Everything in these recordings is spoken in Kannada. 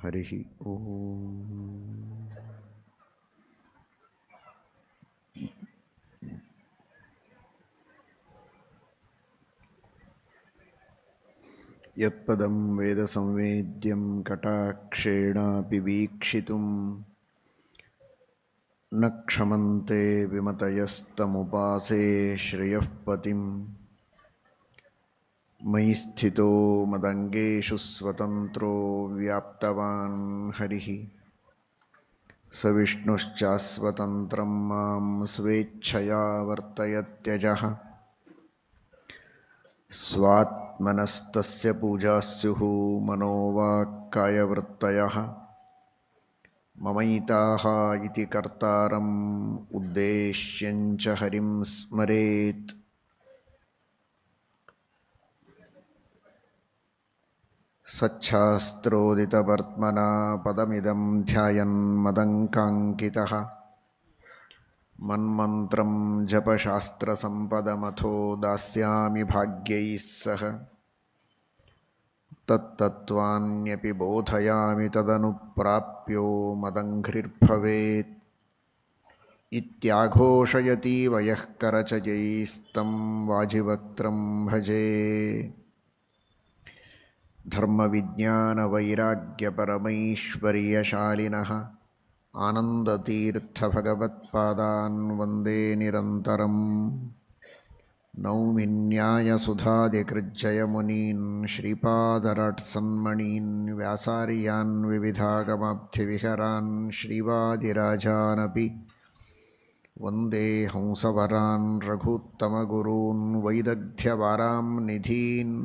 ಹರಿ ಓಂ. ಯತ್ಪದಂ ವೇದ ಸಂವೇದ್ಯಂ ಕಟಾಕ್ಷೇಣಾಪಿ ವೀಕ್ಷಿತುಂ ನ ಕ್ಷಮಂತೆ ವಿಮತಯಸ್ತಮುಪಾಸೇ ಶ್ರೇಯಃ ಪತಿಂ. ಮಯಿ ಸ್ಥಿತೋ ಮದಂಗೇಷು ಸ್ವತಂತ್ರೋ ವ್ಯಾಪ್ತವಾನ್ ಹರಿಃ ಸ ವಿಷ್ಣುಶ್ಚಾಸ್ವತಂತ್ರಂ ಮಾಂ ಸ್ವೇಚ್ಛಯಾ ವರ್ತಯತ್ಯಜಃ. ಸ್ವಾತ್ಮನಸ್ತಸ್ಯ ಪೂಜಾ ಸ್ಯುಃ ಮನೋವಾಕ್ಕಾಯವೃತ್ತಯಃ. ಮಮೈತಾಃ ಇತಿ ಕರ್ತಾರಂ ಉದ್ದೇಶ್ಯಂಚ ಹರಿಂ ಸ್ಮರೇತ್. ಸಚ್ಛಾಸ್ತ್ರೋದಿತವರ್ತ್ಮನಾ ಪದಮಿದಂ ಧ್ಯಾಯನ್ ಮದಂಕಾಂಕಿತಃ. ಮನ್ಮಂತ್ರಂ ಜಪಶಾಸ್ತ್ರಸಂಪದಮಥೋ ದಾಸ್ಯಾಮಿ ಭಾಗ್ಯೈಃ ಸಹ. ತತ್ತತ್ವಾನ್ಯಪಿ ಬೋಧಯಾಮಿ ತದನುಪ್ರಾಪ್ಯೋ ಮದಂಘ್ರಿರ್ಭವೇತ್. ಇತ್ಯಾಘೋಷಯತೀವ ಯಃ ಕರಚಯೈಸ್तं ವಾಜಿವಕ್ತ್ರಂ ಭಜೆ. ಧರ್ಮವಿಜ್ಞಾನವೈರಾಗ್ಯಪರಮೈಶ್ವರ್ಯಶಾಲಿನಃ ಆನಂದತೀರ್ಥಭಗವತ್ಪಾದಾನ್ ವಂದೇ ನಿರಂತರಂ. ನೌಮಿ ನ್ಯಾಯಸುಧಾದಿಕೃಜ್ಜಯಮುನೀನ್ ಶ್ರೀಪಾದರಾಟ್ಸನ್ಮಣೀನ್ ವ್ಯಾಸಾರ್ಯಾನ್ ವಿವಿಧಾಗಮಾಬ್ಧಿವಿಹರಾನ್ ಶ್ರೀವಾದಿರಾಜಾನಪಿ ವಂದೇ ಹಂಸವರಾನ್ ರಘೂತ್ತಮಗುರೂನ್ ವೈದಗ್ಧ್ಯವಾರಾಂ ನಿಧೀನ್.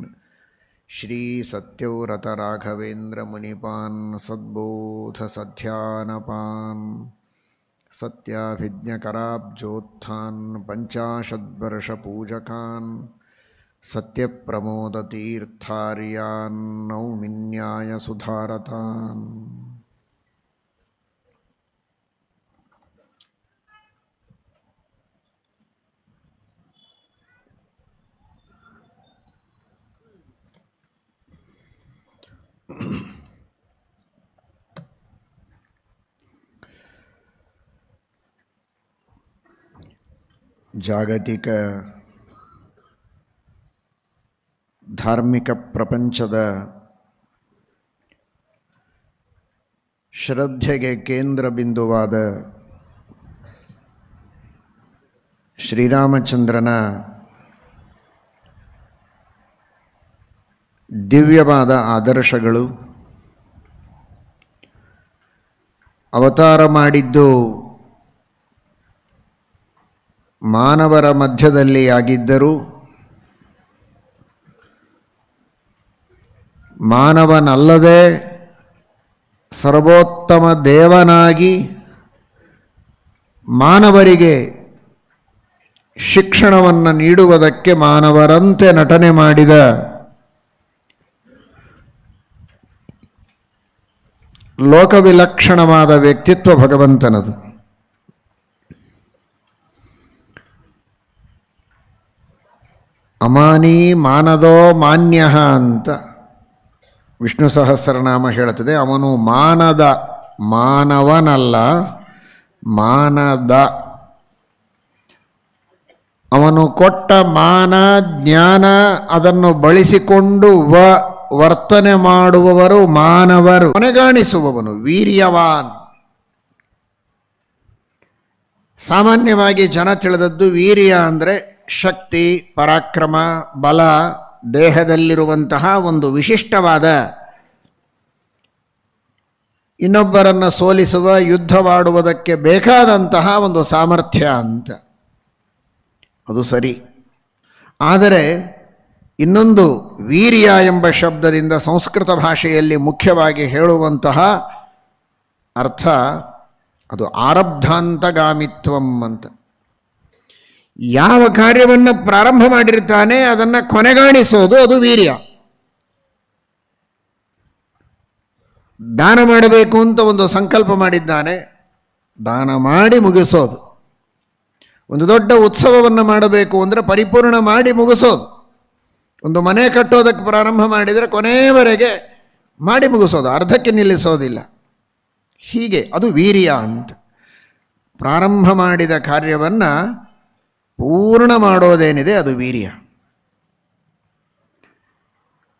ಶ್ರೀ ಸತ್ಯವ್ರತರಾಘವೇಂದ್ರ ಮುನಿಪಾನ್ ಸದ್ಬೋಧಸಧ್ಯಾನಪಾನ್. ಸತ್ಯಾಭಿಜ್ಞಕರಾಬ್ಜೋತ್ಥಾನ್ ಪಂಚಾಶದ್ವರ್ಷಪೂಜಕಾನ್. ಸತ್ಯಪ್ರಮೋದತೀರ್ಥಾರ್ಯಾನ್ ನೌಮಿ ನ್ಯಾಯಸುಧಾರತಾನ್. ಜಾಗತಿಕ ಧಾರ್ಮಿಕ ಪ್ರಪಂಚದ ಶ್ರದ್ಧೆಗೆ ಕೇಂದ್ರ ಬಿಂದುವಾದ ಶ್ರೀರಾಮಚಂದ್ರನ ದಿವ್ಯವಾದ ಆದರ್ಶಗಳು, ಅವತಾರ ಮಾಡಿದ್ದು ಮಾನವರ ಮಧ್ಯದಲ್ಲಿ ಆಗಿದ್ದರೂ ಮಾನವನಲ್ಲದೆ ಸರ್ವೋತ್ತಮ ದೇವನಾಗಿ ಮಾನವರಿಗೆ ಶಿಕ್ಷಣವನ್ನು ನೀಡುವುದಕ್ಕೆ ಮಾನವರಂತೆ ನಟನೆ ಮಾಡಿದ ಲೋಕವಿಲಕ್ಷಣವಾದ ವ್ಯಕ್ತಿತ್ವ ಭಗವಂತನದು. ಅಮಾನಿ ಮಾನದೋ ಮಾನ್ಯ ಅಂತ ವಿಷ್ಣು ಸಹಸ್ರನಾಮ ಹೇಳುತ್ತದೆ. ಅವನು ಮಾನದ, ಮಾನವನಲ್ಲ, ಮಾನದ. ಅವನು ಕೊಟ್ಟ ಮಾನ ಜ್ಞಾನ ಅದನ್ನು ಬಳಸಿಕೊಂಡು ವರ್ತನೆ ಮಾಡುವವರು ಮಾನವರು. ಕೊನೆಗಾಣಿಸುವವನು ವೀರ್ಯವಾನ್. ಸಾಮಾನ್ಯವಾಗಿ ಜನ ತಿಳಿದದ್ದು ವೀರ್ಯ ಅಂದರೆ ಶಕ್ತಿ, ಪರಾಕ್ರಮ, ಬಲ, ದೇಹದಲ್ಲಿರುವಂತಹ ಒಂದು ವಿಶಿಷ್ಟವಾದ ಇನ್ನೊಬ್ಬರನ್ನು ಸೋಲಿಸುವ, ಯುದ್ಧವಾಡುವುದಕ್ಕೆ ಬೇಕಾದಂತಹ ಒಂದು ಸಾಮರ್ಥ್ಯ ಅಂತ. ಅದು ಸರಿ. ಆದರೆ ಇನ್ನೊಂದು ವೀರ್ಯ ಎಂಬ ಶಬ್ದದಿಂದ ಸಂಸ್ಕೃತ ಭಾಷೆಯಲ್ಲಿ ಮುಖ್ಯವಾಗಿ ಹೇಳುವಂತಹ ಅರ್ಥ ಅದು ಆರಬ್ಧಾಂತಗಾಮಿತ್ವಂ ಅಂತ. ಯಾವ ಕಾರ್ಯವನ್ನು ಪ್ರಾರಂಭ ಮಾಡಿರ್ತಾನೆ ಅದನ್ನು ಕೊನೆಗಾಣಿಸೋದು, ಅದು ವೀರ್ಯ. ದಾನ ಮಾಡಬೇಕು ಅಂತ ಒಂದು ಸಂಕಲ್ಪ ಮಾಡಿದ್ದಾನೆ, ದಾನ ಮಾಡಿ ಮುಗಿಸೋದು. ಒಂದು ದೊಡ್ಡ ಉತ್ಸವವನ್ನು ಮಾಡಬೇಕು ಅಂದರೆ ಪರಿಪೂರ್ಣ ಮಾಡಿ ಮುಗಿಸೋದು. ಒಂದು ಮನೆ ಕಟ್ಟೋದಕ್ಕೆ ಪ್ರಾರಂಭ ಮಾಡಿದರೆ ಕೊನೆಯವರೆಗೆ ಮಾಡಿ ಮುಗಿಸೋದು, ಅರ್ಧಕ್ಕೆ ನಿಲ್ಲಿಸೋದಿಲ್ಲ. ಹೀಗೆ ಅದು ವೀರ್ಯ ಅಂತ. ಪ್ರಾರಂಭ ಮಾಡಿದ ಕಾರ್ಯವನ್ನು ಪೂರ್ಣ ಮಾಡೋದೇನಿದೆ ಅದು ವೀರ್ಯ.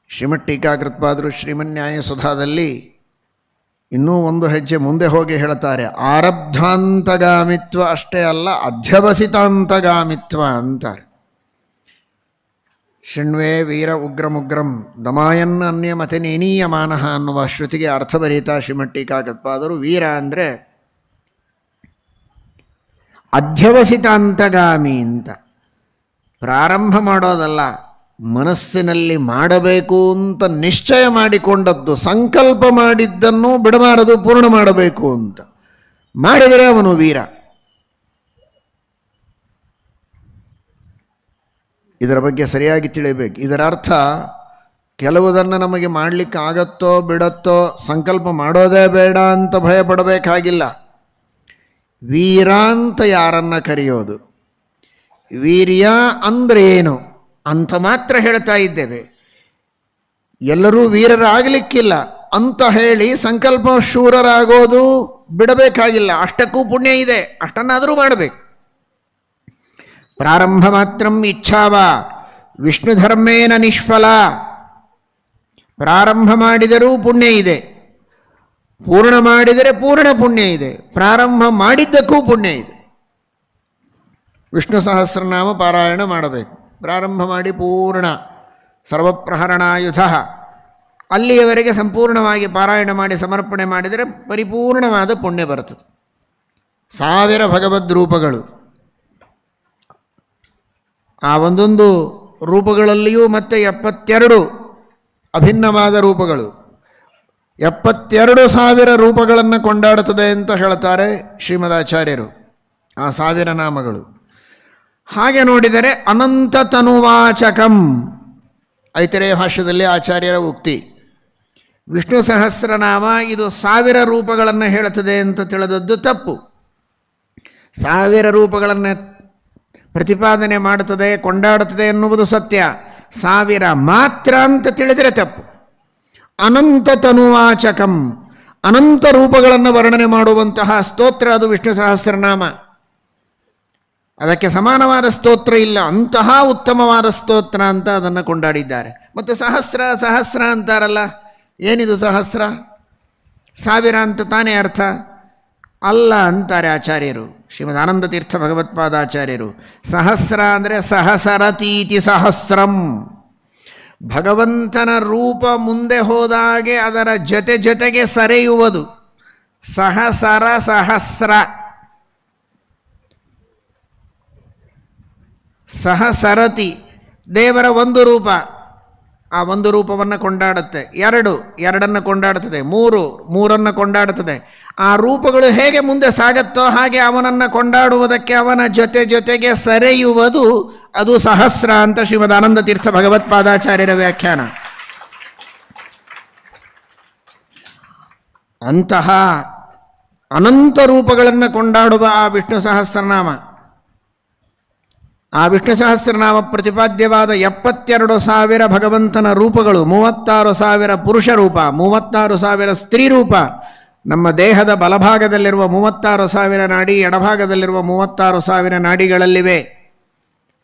ಶ್ರೀಮಠ್ ಟೀಕಾಕೃತ್ಪಾದರು ಶ್ರೀಮನ್ಯಾಯ ಸುಧಾದಲ್ಲಿ ಇನ್ನೂ ಒಂದು ಹೆಜ್ಜೆ ಮುಂದೆ ಹೋಗಿ ಹೇಳ್ತಾರೆ, ಆರಬ್ಧಾಂತಗಾಮಿತ್ವ ಅಷ್ಟೇ ಅಲ್ಲ, ಅಧ್ಯವಸಿತಾಂತಗಾಮಿತ್ವ ಅಂತಾರೆ. ಶೃಣ್ವೇ ವೀರ ಉಗ್ರಮುಗ್ರಂ ದಮಾಯನ್ ಅನ್ಯಮತೆ ನೇನೀಯಮಾನಃ ಅನ್ನುವ ಶ್ರುತಿಗೆ ಅರ್ಥ ಬರೀತಾ ಶ್ರೀಮಠ್ ಟೀಕಾಕೃತ್ಪಾದರು ವೀರ ಅಂದರೆ ಅಧ್ಯವಸಿತಾಂತಗಾಮಿ ಅಂತ. ಪ್ರಾರಂಭ ಮಾಡೋದಲ್ಲ, ಮನಸ್ಸಿನಲ್ಲಿ ಮಾಡಬೇಕು ಅಂತ ನಿಶ್ಚಯ ಮಾಡಿಕೊಂಡದ್ದು, ಸಂಕಲ್ಪ ಮಾಡಿದ್ದನ್ನು ಬಿಡಬಾರದು, ಪೂರ್ಣ ಮಾಡಬೇಕು ಅಂತ ಮಾಡಿದರೆ ಅವನು ವೀರ. ಇದರ ಬಗ್ಗೆ ಸರಿಯಾಗಿ ತಿಳಿಬೇಕು. ಇದರ ಅರ್ಥ ಕೆಲವುದನ್ನು ನಮಗೆ ಮಾಡಲಿಕ್ಕಾಗತ್ತೋ ಬಿಡತ್ತೋ, ಸಂಕಲ್ಪ ಮಾಡೋದೇ ಬೇಡ ಅಂತ ಭಯ ಪಡಬೇಕಾಗಿಲ್ಲ. ವೀರ ಅಂತ ಯಾರನ್ನ ಕರೆಯೋದು, ವೀರ್ಯ ಅಂದರೆ ಏನು ಅಂತ ಮಾತ್ರ ಹೇಳ್ತಾ ಇದ್ದೇವೆ. ಎಲ್ಲರೂ ವೀರರಾಗಲಿಕ್ಕಿಲ್ಲ ಅಂತ ಹೇಳಿ ಸಂಕಲ್ಪ ಶೂರರಾಗೋದು ಬಿಡಬೇಕಾಗಿಲ್ಲ. ಅಷ್ಟಕ್ಕೂ ಪುಣ್ಯ ಇದೆ, ಅಷ್ಟನ್ನಾದರೂ ಮಾಡಬೇಕು. ಪ್ರಾರಂಭ ಮಾತ್ರಂ ಇಚ್ಛಾವ ವಿಷ್ಣು ಧರ್ಮೇನ ನಿಷ್ಫಲ. ಪ್ರಾರಂಭ ಮಾಡಿದರೂ ಪುಣ್ಯ ಇದೆ, ಪೂರ್ಣ ಮಾಡಿದರೆ ಪೂರ್ಣ ಪುಣ್ಯ ಇದೆ. ಪ್ರಾರಂಭ ಮಾಡಿದ್ದಕ್ಕೂ ಪುಣ್ಯ ಇದೆ. ವಿಷ್ಣು ಸಹಸ್ರನಾಮ ಪಾರಾಯಣ ಮಾಡಬೇಕು. ಪ್ರಾರಂಭ ಮಾಡಿ ಪೂರ್ಣ ಸರ್ವಪ್ರಹರಣಾಯುಧ ಅಲ್ಲಿಯವರೆಗೆ ಸಂಪೂರ್ಣವಾಗಿ ಪಾರಾಯಣ ಮಾಡಿ ಸಮರ್ಪಣೆ ಮಾಡಿದರೆ ಪರಿಪೂರ್ಣವಾದ ಪುಣ್ಯ ಬರುತ್ತದೆ. 1000 ಭಗವದ್ ರೂಪಗಳು, ಆ ಒಂದೊಂದು ರೂಪಗಳಲ್ಲಿಯೂ ಮತ್ತೆ 72 ಅಭಿನ್ನವಾದ ರೂಪಗಳು, 72,000 ರೂಪಗಳನ್ನು ಕೊಂಡಾಡುತ್ತದೆ ಅಂತ ಹೇಳ್ತಾರೆ ಶ್ರೀಮದಾಚಾರ್ಯರು. ಆ 1000 ನಾಮಗಳು ಹಾಗೆ ನೋಡಿದರೆ ಅನಂತ ತನುವಾಚಕಂ ಐತರೇಯ ಭಾಷ್ಯದಲ್ಲಿ ಆಚಾರ್ಯರ ಉಕ್ತಿ. ವಿಷ್ಣು ಸಹಸ್ರನಾಮ ಇದು 1000 ರೂಪಗಳನ್ನು ಹೇಳುತ್ತದೆ ಅಂತ ತಿಳಿದದ್ದು ತಪ್ಪು. 1000 ರೂಪಗಳನ್ನು ಪ್ರತಿಪಾದನೆ ಮಾಡುತ್ತದೆ, ಕೊಂಡಾಡುತ್ತದೆ ಎನ್ನುವುದು ಸತ್ಯ. 1000 ಮಾತ್ರ ಅಂತ ತಿಳಿದರೆ ತಪ್ಪು. ಅನಂತ ತನುವಾಚಕಂ, ಅನಂತ ರೂಪಗಳನ್ನು ವರ್ಣನೆ ಮಾಡುವಂತಹ ಸ್ತೋತ್ರ ಅದು ವಿಷ್ಣು ಸಹಸ್ರನಾಮ. ಅದಕ್ಕೆ ಸಮಾನವಾದ ಸ್ತೋತ್ರ ಇಲ್ಲ, ಅಂತಹ ಉತ್ತಮವಾದ ಸ್ತೋತ್ರ ಅಂತ ಅದನ್ನು ಕೊಂಡಾಡಿದ್ದಾರೆ. ಮತ್ತು ಸಹಸ್ರ ಸಹಸ್ರ ಅಂತಾರಲ್ಲ, ಏನಿದು ಸಹಸ್ರ? 1000 ಅಂತ ತಾನೇ ಅರ್ಥ ಅಲ್ಲ ಅಂತಾರೆ ಆಚಾರ್ಯರು. ಶ್ರೀಮದ್ ಆನಂದ ತೀರ್ಥ ಭಗವತ್ಪಾದಾಚಾರ್ಯರು ಸಹಸ್ರ ಅಂದರೆ ಸಹಸರತೀತಿ ಸಹಸ್ರಂ. ಭಗವಂತನ ರೂಪ ಮುಂದೆ ಹೋದಾಗೆ ಅದರ ಜೊತೆ ಜೊತೆಗೆ ಸರೆಯುವುದು ಸಹಸರ ಸಹಸ್ರ. ಸಹಸರತಿ ದೇವರ ಒಂದು ರೂಪ, ಆ ಒಂದು ರೂಪವನ್ನು ಕೊಂಡಾಡುತ್ತೆ. 2 2ನ್ನು ಕೊಂಡಾಡುತ್ತದೆ. 3 3ನ್ನು ಕೊಂಡಾಡುತ್ತದೆ. ಆ ರೂಪಗಳು ಹೇಗೆ ಮುಂದೆ ಸಾಗತ್ತೋ ಹಾಗೆ ಅವನನ್ನು ಕೊಂಡಾಡುವುದಕ್ಕೆ ಅವನ ಜೊತೆ ಜೊತೆಗೆ ಸರೆಯುವುದು ಅದು ಸಹಸ್ರ ಅಂತ ಶ್ರೀಮದ್ ಆನಂದ ತೀರ್ಥ ಭಗವತ್ಪಾದಾಚಾರ್ಯರ ವ್ಯಾಖ್ಯಾನ. ಅಂತಹ ಅನಂತ ರೂಪಗಳನ್ನು ಕೊಂಡಾಡುವ ಆ ವಿಷ್ಣು ಸಹಸ್ರನಾಮ, ಆ ವಿಷ್ಣು ಸಹಸ್ರನಾಮ ಪ್ರತಿಪಾದ್ಯವಾದ 72,000 ಭಗವಂತನ ರೂಪಗಳು, 36,000 ಪುರುಷ ರೂಪ, 36,000 ಸ್ತ್ರೀ ರೂಪ. ನಮ್ಮ ದೇಹದ ಬಲಭಾಗದಲ್ಲಿರುವ 36,000 ನಾಡಿ, ಎಡಭಾಗದಲ್ಲಿರುವ 36,000 ನಾಡಿಗಳಲ್ಲಿವೆ.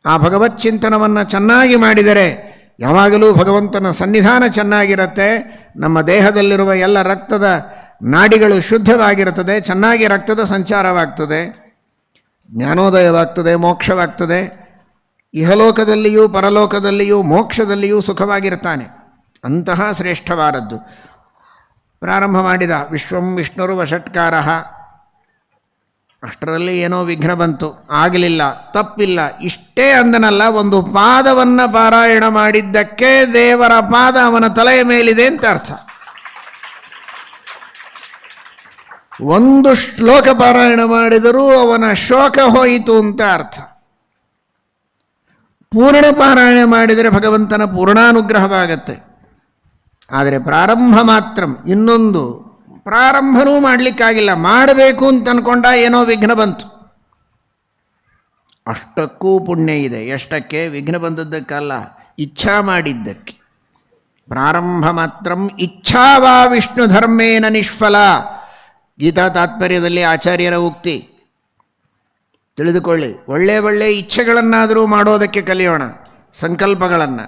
ಆ ಭಗವತ್ ಚಿಂತನವನ್ನು ಚೆನ್ನಾಗಿ ಮಾಡಿದರೆ ಯಾವಾಗಲೂ ಭಗವಂತನ ಸನ್ನಿಧಾನ ಚೆನ್ನಾಗಿರುತ್ತೆ. ನಮ್ಮ ದೇಹದಲ್ಲಿರುವ ಎಲ್ಲ ರಕ್ತದ ನಾಡಿಗಳು ಶುದ್ಧವಾಗಿರುತ್ತದೆ, ಚೆನ್ನಾಗಿ ರಕ್ತದ ಸಂಚಾರವಾಗ್ತದೆ, ಜ್ಞಾನೋದಯವಾಗ್ತದೆ, ಮೋಕ್ಷವಾಗ್ತದೆ. ಇಹಲೋಕದಲ್ಲಿಯೂ ಪರಲೋಕದಲ್ಲಿಯೂ ಮೋಕ್ಷದಲ್ಲಿಯೂ ಸುಖವಾಗಿರ್ತಾನೆ. ಅಂತಹ ಶ್ರೇಷ್ಠವಾದದ್ದು. ಪ್ರಾರಂಭ ಮಾಡಿದ ವಿಶ್ವಂ ವಿಷ್ಣುರು ವಷಟ್ಕಾರ, ಅಷ್ಟರಲ್ಲಿ ಏನೋ ವಿಘ್ನ ಬಂತು, ಆಗಲಿಲ್ಲ, ತಪ್ಪಿಲ್ಲ, ಇಷ್ಟೇ ಅಂದನಲ್ಲ, ಒಂದು ಪಾದವನ್ನು ಪಾರಾಯಣ ಮಾಡಿದ್ದಕ್ಕೆ ದೇವರ ಪಾದ ಅವನ ತಲೆಯ ಮೇಲಿದೆ ಅಂತ ಅರ್ಥ. ಒಂದು ಶ್ಲೋಕ ಪಾರಾಯಣ ಮಾಡಿದರೂ ಅವನ ಶೋಕ ಹೋಯಿತು ಅಂತ ಅರ್ಥ. ಪೂರ್ಣ ಪಾರಾಯಣ ಮಾಡಿದರೆ ಭಗವಂತನ ಪೂರ್ಣಾನುಗ್ರಹವಾಗತ್ತೆ. ಆದರೆ ಪ್ರಾರಂಭ ಮಾತ್ರ, ಇನ್ನೊಂದು ಪ್ರಾರಂಭನೂ ಮಾಡಲಿಕ್ಕಾಗಿಲ್ಲ, ಮಾಡಬೇಕು ಅಂತ ಅಂದ್ಕೊಂಡ, ಏನೋ ವಿಘ್ನ ಬಂತು, ಅಷ್ಟಕ್ಕೂ ಪುಣ್ಯ ಇದೆ. ಎಷ್ಟಕ್ಕೆ? ವಿಘ್ನ ಬಂದದ್ದಕ್ಕಲ್ಲ, ಇಚ್ಛಾ ಮಾಡಿದ್ದಕ್ಕೆ. ಪ್ರಾರಂಭ ಮಾತ್ರಂ ಇಚ್ಛಾ ವಾ ವಿಷ್ಣು ಧರ್ಮೇನ ನಿಷ್ಫಲ. ಗೀತಾ ತಾತ್ಪರ್ಯದಲ್ಲಿ ಆಚಾರ್ಯರ ಉಕ್ತಿ ತಿಳಿದುಕೊಳ್ಳಿ. ಒಳ್ಳೆ ಇಚ್ಛೆಗಳನ್ನಾದರೂ ಮಾಡೋದಕ್ಕೆ ಕಲಿಯೋಣ, ಸಂಕಲ್ಪಗಳನ್ನು,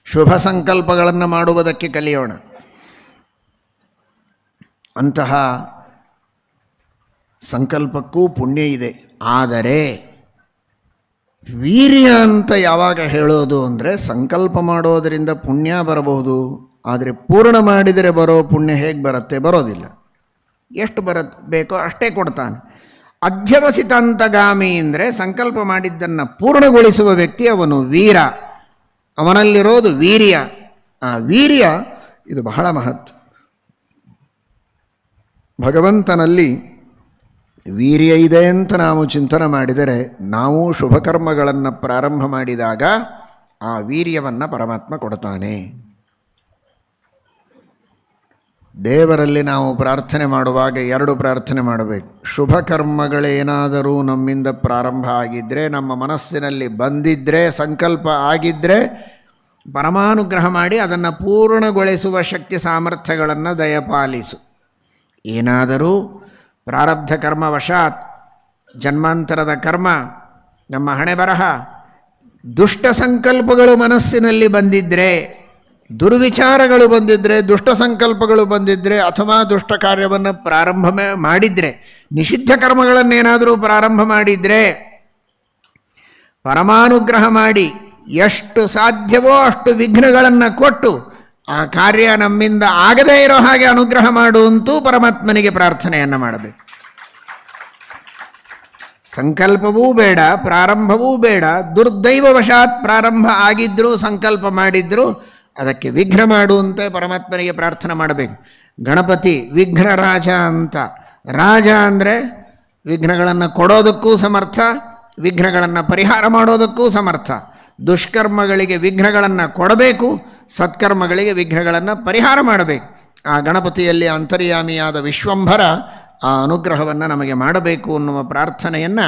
ಶುಭ ಸಂಕಲ್ಪಗಳನ್ನು ಮಾಡುವುದಕ್ಕೆ ಕಲಿಯೋಣ. ಅಂತಹ ಸಂಕಲ್ಪಕ್ಕೂ ಪುಣ್ಯ ಇದೆ. ಆದರೆ ವೀರ್ಯ ಅಂತ ಯಾವಾಗ ಹೇಳೋದು ಅಂದರೆ, ಸಂಕಲ್ಪ ಮಾಡೋದರಿಂದ ಪುಣ್ಯ ಬರಬಹುದು, ಆದರೆ ಪೂರ್ಣ ಮಾಡಿದರೆ ಬರೋ ಪುಣ್ಯ ಹೇಗೆ ಬರುತ್ತೆ? ಬರೋದಿಲ್ಲ. ಎಷ್ಟು ಬೇಕೋ ಅಷ್ಟೇ ಕೊಡ್ತಾನೆ. ಅಧ್ಯವಸಿತಾಂತಗಾಮಿ ಅಂದರೆ ಸಂಕಲ್ಪ ಮಾಡಿದ್ದನ್ನು ಪೂರ್ಣಗೊಳಿಸುವ ವ್ಯಕ್ತಿ ಅವನು ವೀರ. ಅವನಲ್ಲಿರೋದು ವೀರ್ಯ. ಆ ವೀರ್ಯ ಇದು ಬಹಳ ಮಹತ್ವ. ಭಗವಂತನಲ್ಲಿ ವೀರ್ಯ ಇದೆ ಅಂತ ನಾವು ಚಿಂತನೆ ಮಾಡಿದರೆ, ನಾವು ಶುಭಕರ್ಮಗಳನ್ನು ಪ್ರಾರಂಭ ಮಾಡಿದಾಗ ಆ ವೀರ್ಯವನ್ನು ಪರಮಾತ್ಮ ಕೊಡ್ತಾನೆ. ದೇವರಲ್ಲಿ ನಾವು ಪ್ರಾರ್ಥನೆ ಮಾಡುವಾಗ ಎರಡು ಪ್ರಾರ್ಥನೆ ಮಾಡಬೇಕು. ಶುಭ ಕರ್ಮಗಳೇನಾದರೂ ನಮ್ಮಿಂದ ಪ್ರಾರಂಭ ಆಗಿದ್ದರೆ, ನಮ್ಮ ಮನಸ್ಸಿನಲ್ಲಿ ಬಂದಿದ್ದರೆ, ಸಂಕಲ್ಪ ಆಗಿದ್ದರೆ ಪರಮಾನುಗ್ರಹ ಮಾಡಿ ಅದನ್ನು ಪೂರ್ಣಗೊಳಿಸುವ ಶಕ್ತಿ ಸಾಮರ್ಥ್ಯಗಳನ್ನು ದಯಪಾಲಿಸು. ಏನಾದರೂ ಪ್ರಾರಬ್ಧ ಕರ್ಮವಶಾತ್ ಜನ್ಮಾಂತರದ ಕರ್ಮ, ನಮ್ಮ ಹಣೆ ಬರಹ, ದುಷ್ಟ ಸಂಕಲ್ಪಗಳು ಮನಸ್ಸಿನಲ್ಲಿ ಬಂದಿದ್ದರೆ, ದುರ್ವಿಚಾರಗಳು ಬಂದಿದ್ದರೆ, ದುಷ್ಟ ಸಂಕಲ್ಪಗಳು ಬಂದಿದ್ದರೆ, ಅಥವಾ ದುಷ್ಟ ಕಾರ್ಯವನ್ನು ಪ್ರಾರಂಭ ಮಾಡಿದರೆ, ನಿಷಿದ್ಧ ಕರ್ಮಗಳನ್ನೇನಾದರೂ ಪ್ರಾರಂಭ ಮಾಡಿದರೆ ಪರಮಾನುಗ್ರಹ ಮಾಡಿ ಎಷ್ಟು ಸಾಧ್ಯವೋ ಅಷ್ಟು ವಿಘ್ನಗಳನ್ನು ಕೊಟ್ಟು ಆ ಕಾರ್ಯ ನಮ್ಮಿಂದ ಆಗದೇ ಇರೋ ಹಾಗೆ ಅನುಗ್ರಹ ಮಾಡುವಂತೂ ಪರಮಾತ್ಮನಿಗೆ ಪ್ರಾರ್ಥನೆಯನ್ನು ಮಾಡಬೇಕು. ಸಂಕಲ್ಪವೂ ಬೇಡ, ಪ್ರಾರಂಭವೂ ಬೇಡ. ದುರ್ದೈವವಶಾತ್ ಪ್ರಾರಂಭ ಆಗಿದ್ದರೂ, ಸಂಕಲ್ಪ ಮಾಡಿದ್ರೂ ಅದಕ್ಕೆ ವಿಘ್ನ ಮಾಡುವಂತೆ ಪರಮಾತ್ಮನಿಗೆ ಪ್ರಾರ್ಥನೆ ಮಾಡಬೇಕು. ಗಣಪತಿ ವಿಘ್ನ ರಾಜ ಅಂತ. ರಾಜ ಅಂದರೆ ವಿಘ್ನಗಳನ್ನು ಕೊಡೋದಕ್ಕೂ ಸಮರ್ಥ, ವಿಘ್ನಗಳನ್ನು ಪರಿಹಾರ ಮಾಡೋದಕ್ಕೂ ಸಮರ್ಥ. ದುಷ್ಕರ್ಮಗಳಿಗೆ ವಿಘ್ನಗಳನ್ನು ಕೊಡಬೇಕು, ಸತ್ಕರ್ಮಗಳಿಗೆ ವಿಘ್ನಗಳನ್ನು ಪರಿಹಾರ ಮಾಡಬೇಕು. ಆ ಗಣಪತಿಯಲ್ಲಿ ಅಂತರ್ಯಾಮಿಯಾದ ವಿಶ್ವಂಭರ ಆ ಅನುಗ್ರಹವನ್ನು ನಮಗೆ ಮಾಡಬೇಕು ಅನ್ನುವ ಪ್ರಾರ್ಥನೆಯನ್ನು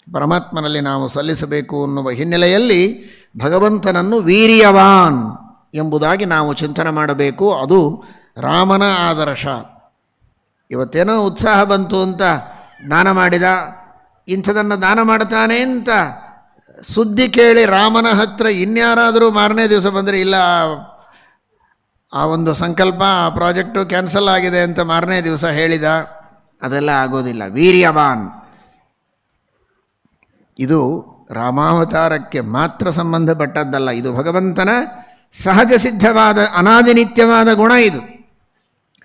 ಪರಮಾತ್ಮನಲ್ಲಿ ನಾವು ಸಲ್ಲಿಸಬೇಕು ಅನ್ನುವ ಹಿನ್ನೆಲೆಯಲ್ಲಿ ಭಗವಂತನನ್ನು ವೀರ್ಯವಾನ್ ಎಂಬುದಾಗಿ ನಾವು ಚಿಂತನೆ ಮಾಡಬೇಕು. ಅದು ರಾಮನ ಆದರ್ಶ. ಇವತ್ತೇನೋ ಉತ್ಸಾಹ ಬಂತು ಅಂತ ದಾನ ಮಾಡಿದ, ಇಂಥದನ್ನು ದಾನ ಮಾಡ್ತಾನೆ ಅಂತ ಸುದ್ದಿ ಕೇಳಿ ರಾಮನ ಹತ್ರ ಇನ್ಯಾರಾದರೂ ಮಾರನೇ ದಿವಸ ಬಂದರೆ, ಇಲ್ಲ ಆ ಒಂದು ಸಂಕಲ್ಪ, ಆ ಪ್ರಾಜೆಕ್ಟು ಕ್ಯಾನ್ಸಲ್ ಆಗಿದೆ ಅಂತ ಮಾರನೇ ದಿವಸ ಹೇಳಿದ, ಅದೆಲ್ಲ ಆಗೋದಿಲ್ಲ. ವೀರ್ಯವಾನ್ ಇದು ರಾಮಾವತಾರಕ್ಕೆ ಮಾತ್ರ ಸಂಬಂಧಪಟ್ಟದ್ದಲ್ಲ. ಇದು ಭಗವಂತನ ಸಹಜ ಸಿದ್ಧವಾದ ಅನಾದಿನಿತ್ಯವಾದ ಗುಣ. ಇದು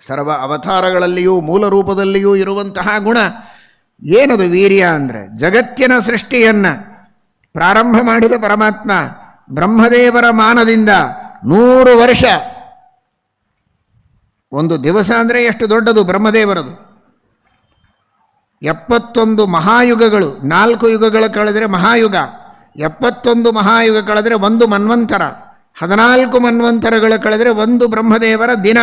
ಸರ್ವ ಅವತಾರಗಳಲ್ಲಿಯೂ ಮೂಲ ರೂಪದಲ್ಲಿಯೂ ಇರುವಂತಹ ಗುಣ. ಏನದು ವೀರ್ಯ ಅಂದರೆ? ಜಗತ್ತಿನ ಸೃಷ್ಟಿಯನ್ನು ಪ್ರಾರಂಭ ಮಾಡಿದ ಪರಮಾತ್ಮ ಬ್ರಹ್ಮದೇವರ ಮಾನದಿಂದ 100 ವರ್ಷ, ಒಂದು ದಿವಸ ಅಂದರೆ ಎಷ್ಟು ದೊಡ್ಡದು ಬ್ರಹ್ಮದೇವರದು. 71 ಮಹಾಯುಗಗಳು, 4 ಯುಗಗಳು ಕಳೆದರೆ ಮಹಾಯುಗ, 71 ಮಹಾಯುಗ ಕಳೆದರೆ ಒಂದು ಮನ್ವಂತರ, 14 ಮನ್ವಂತರಗಳು ಕಳೆದರೆ ಒಂದು ಬ್ರಹ್ಮದೇವರ ದಿನ.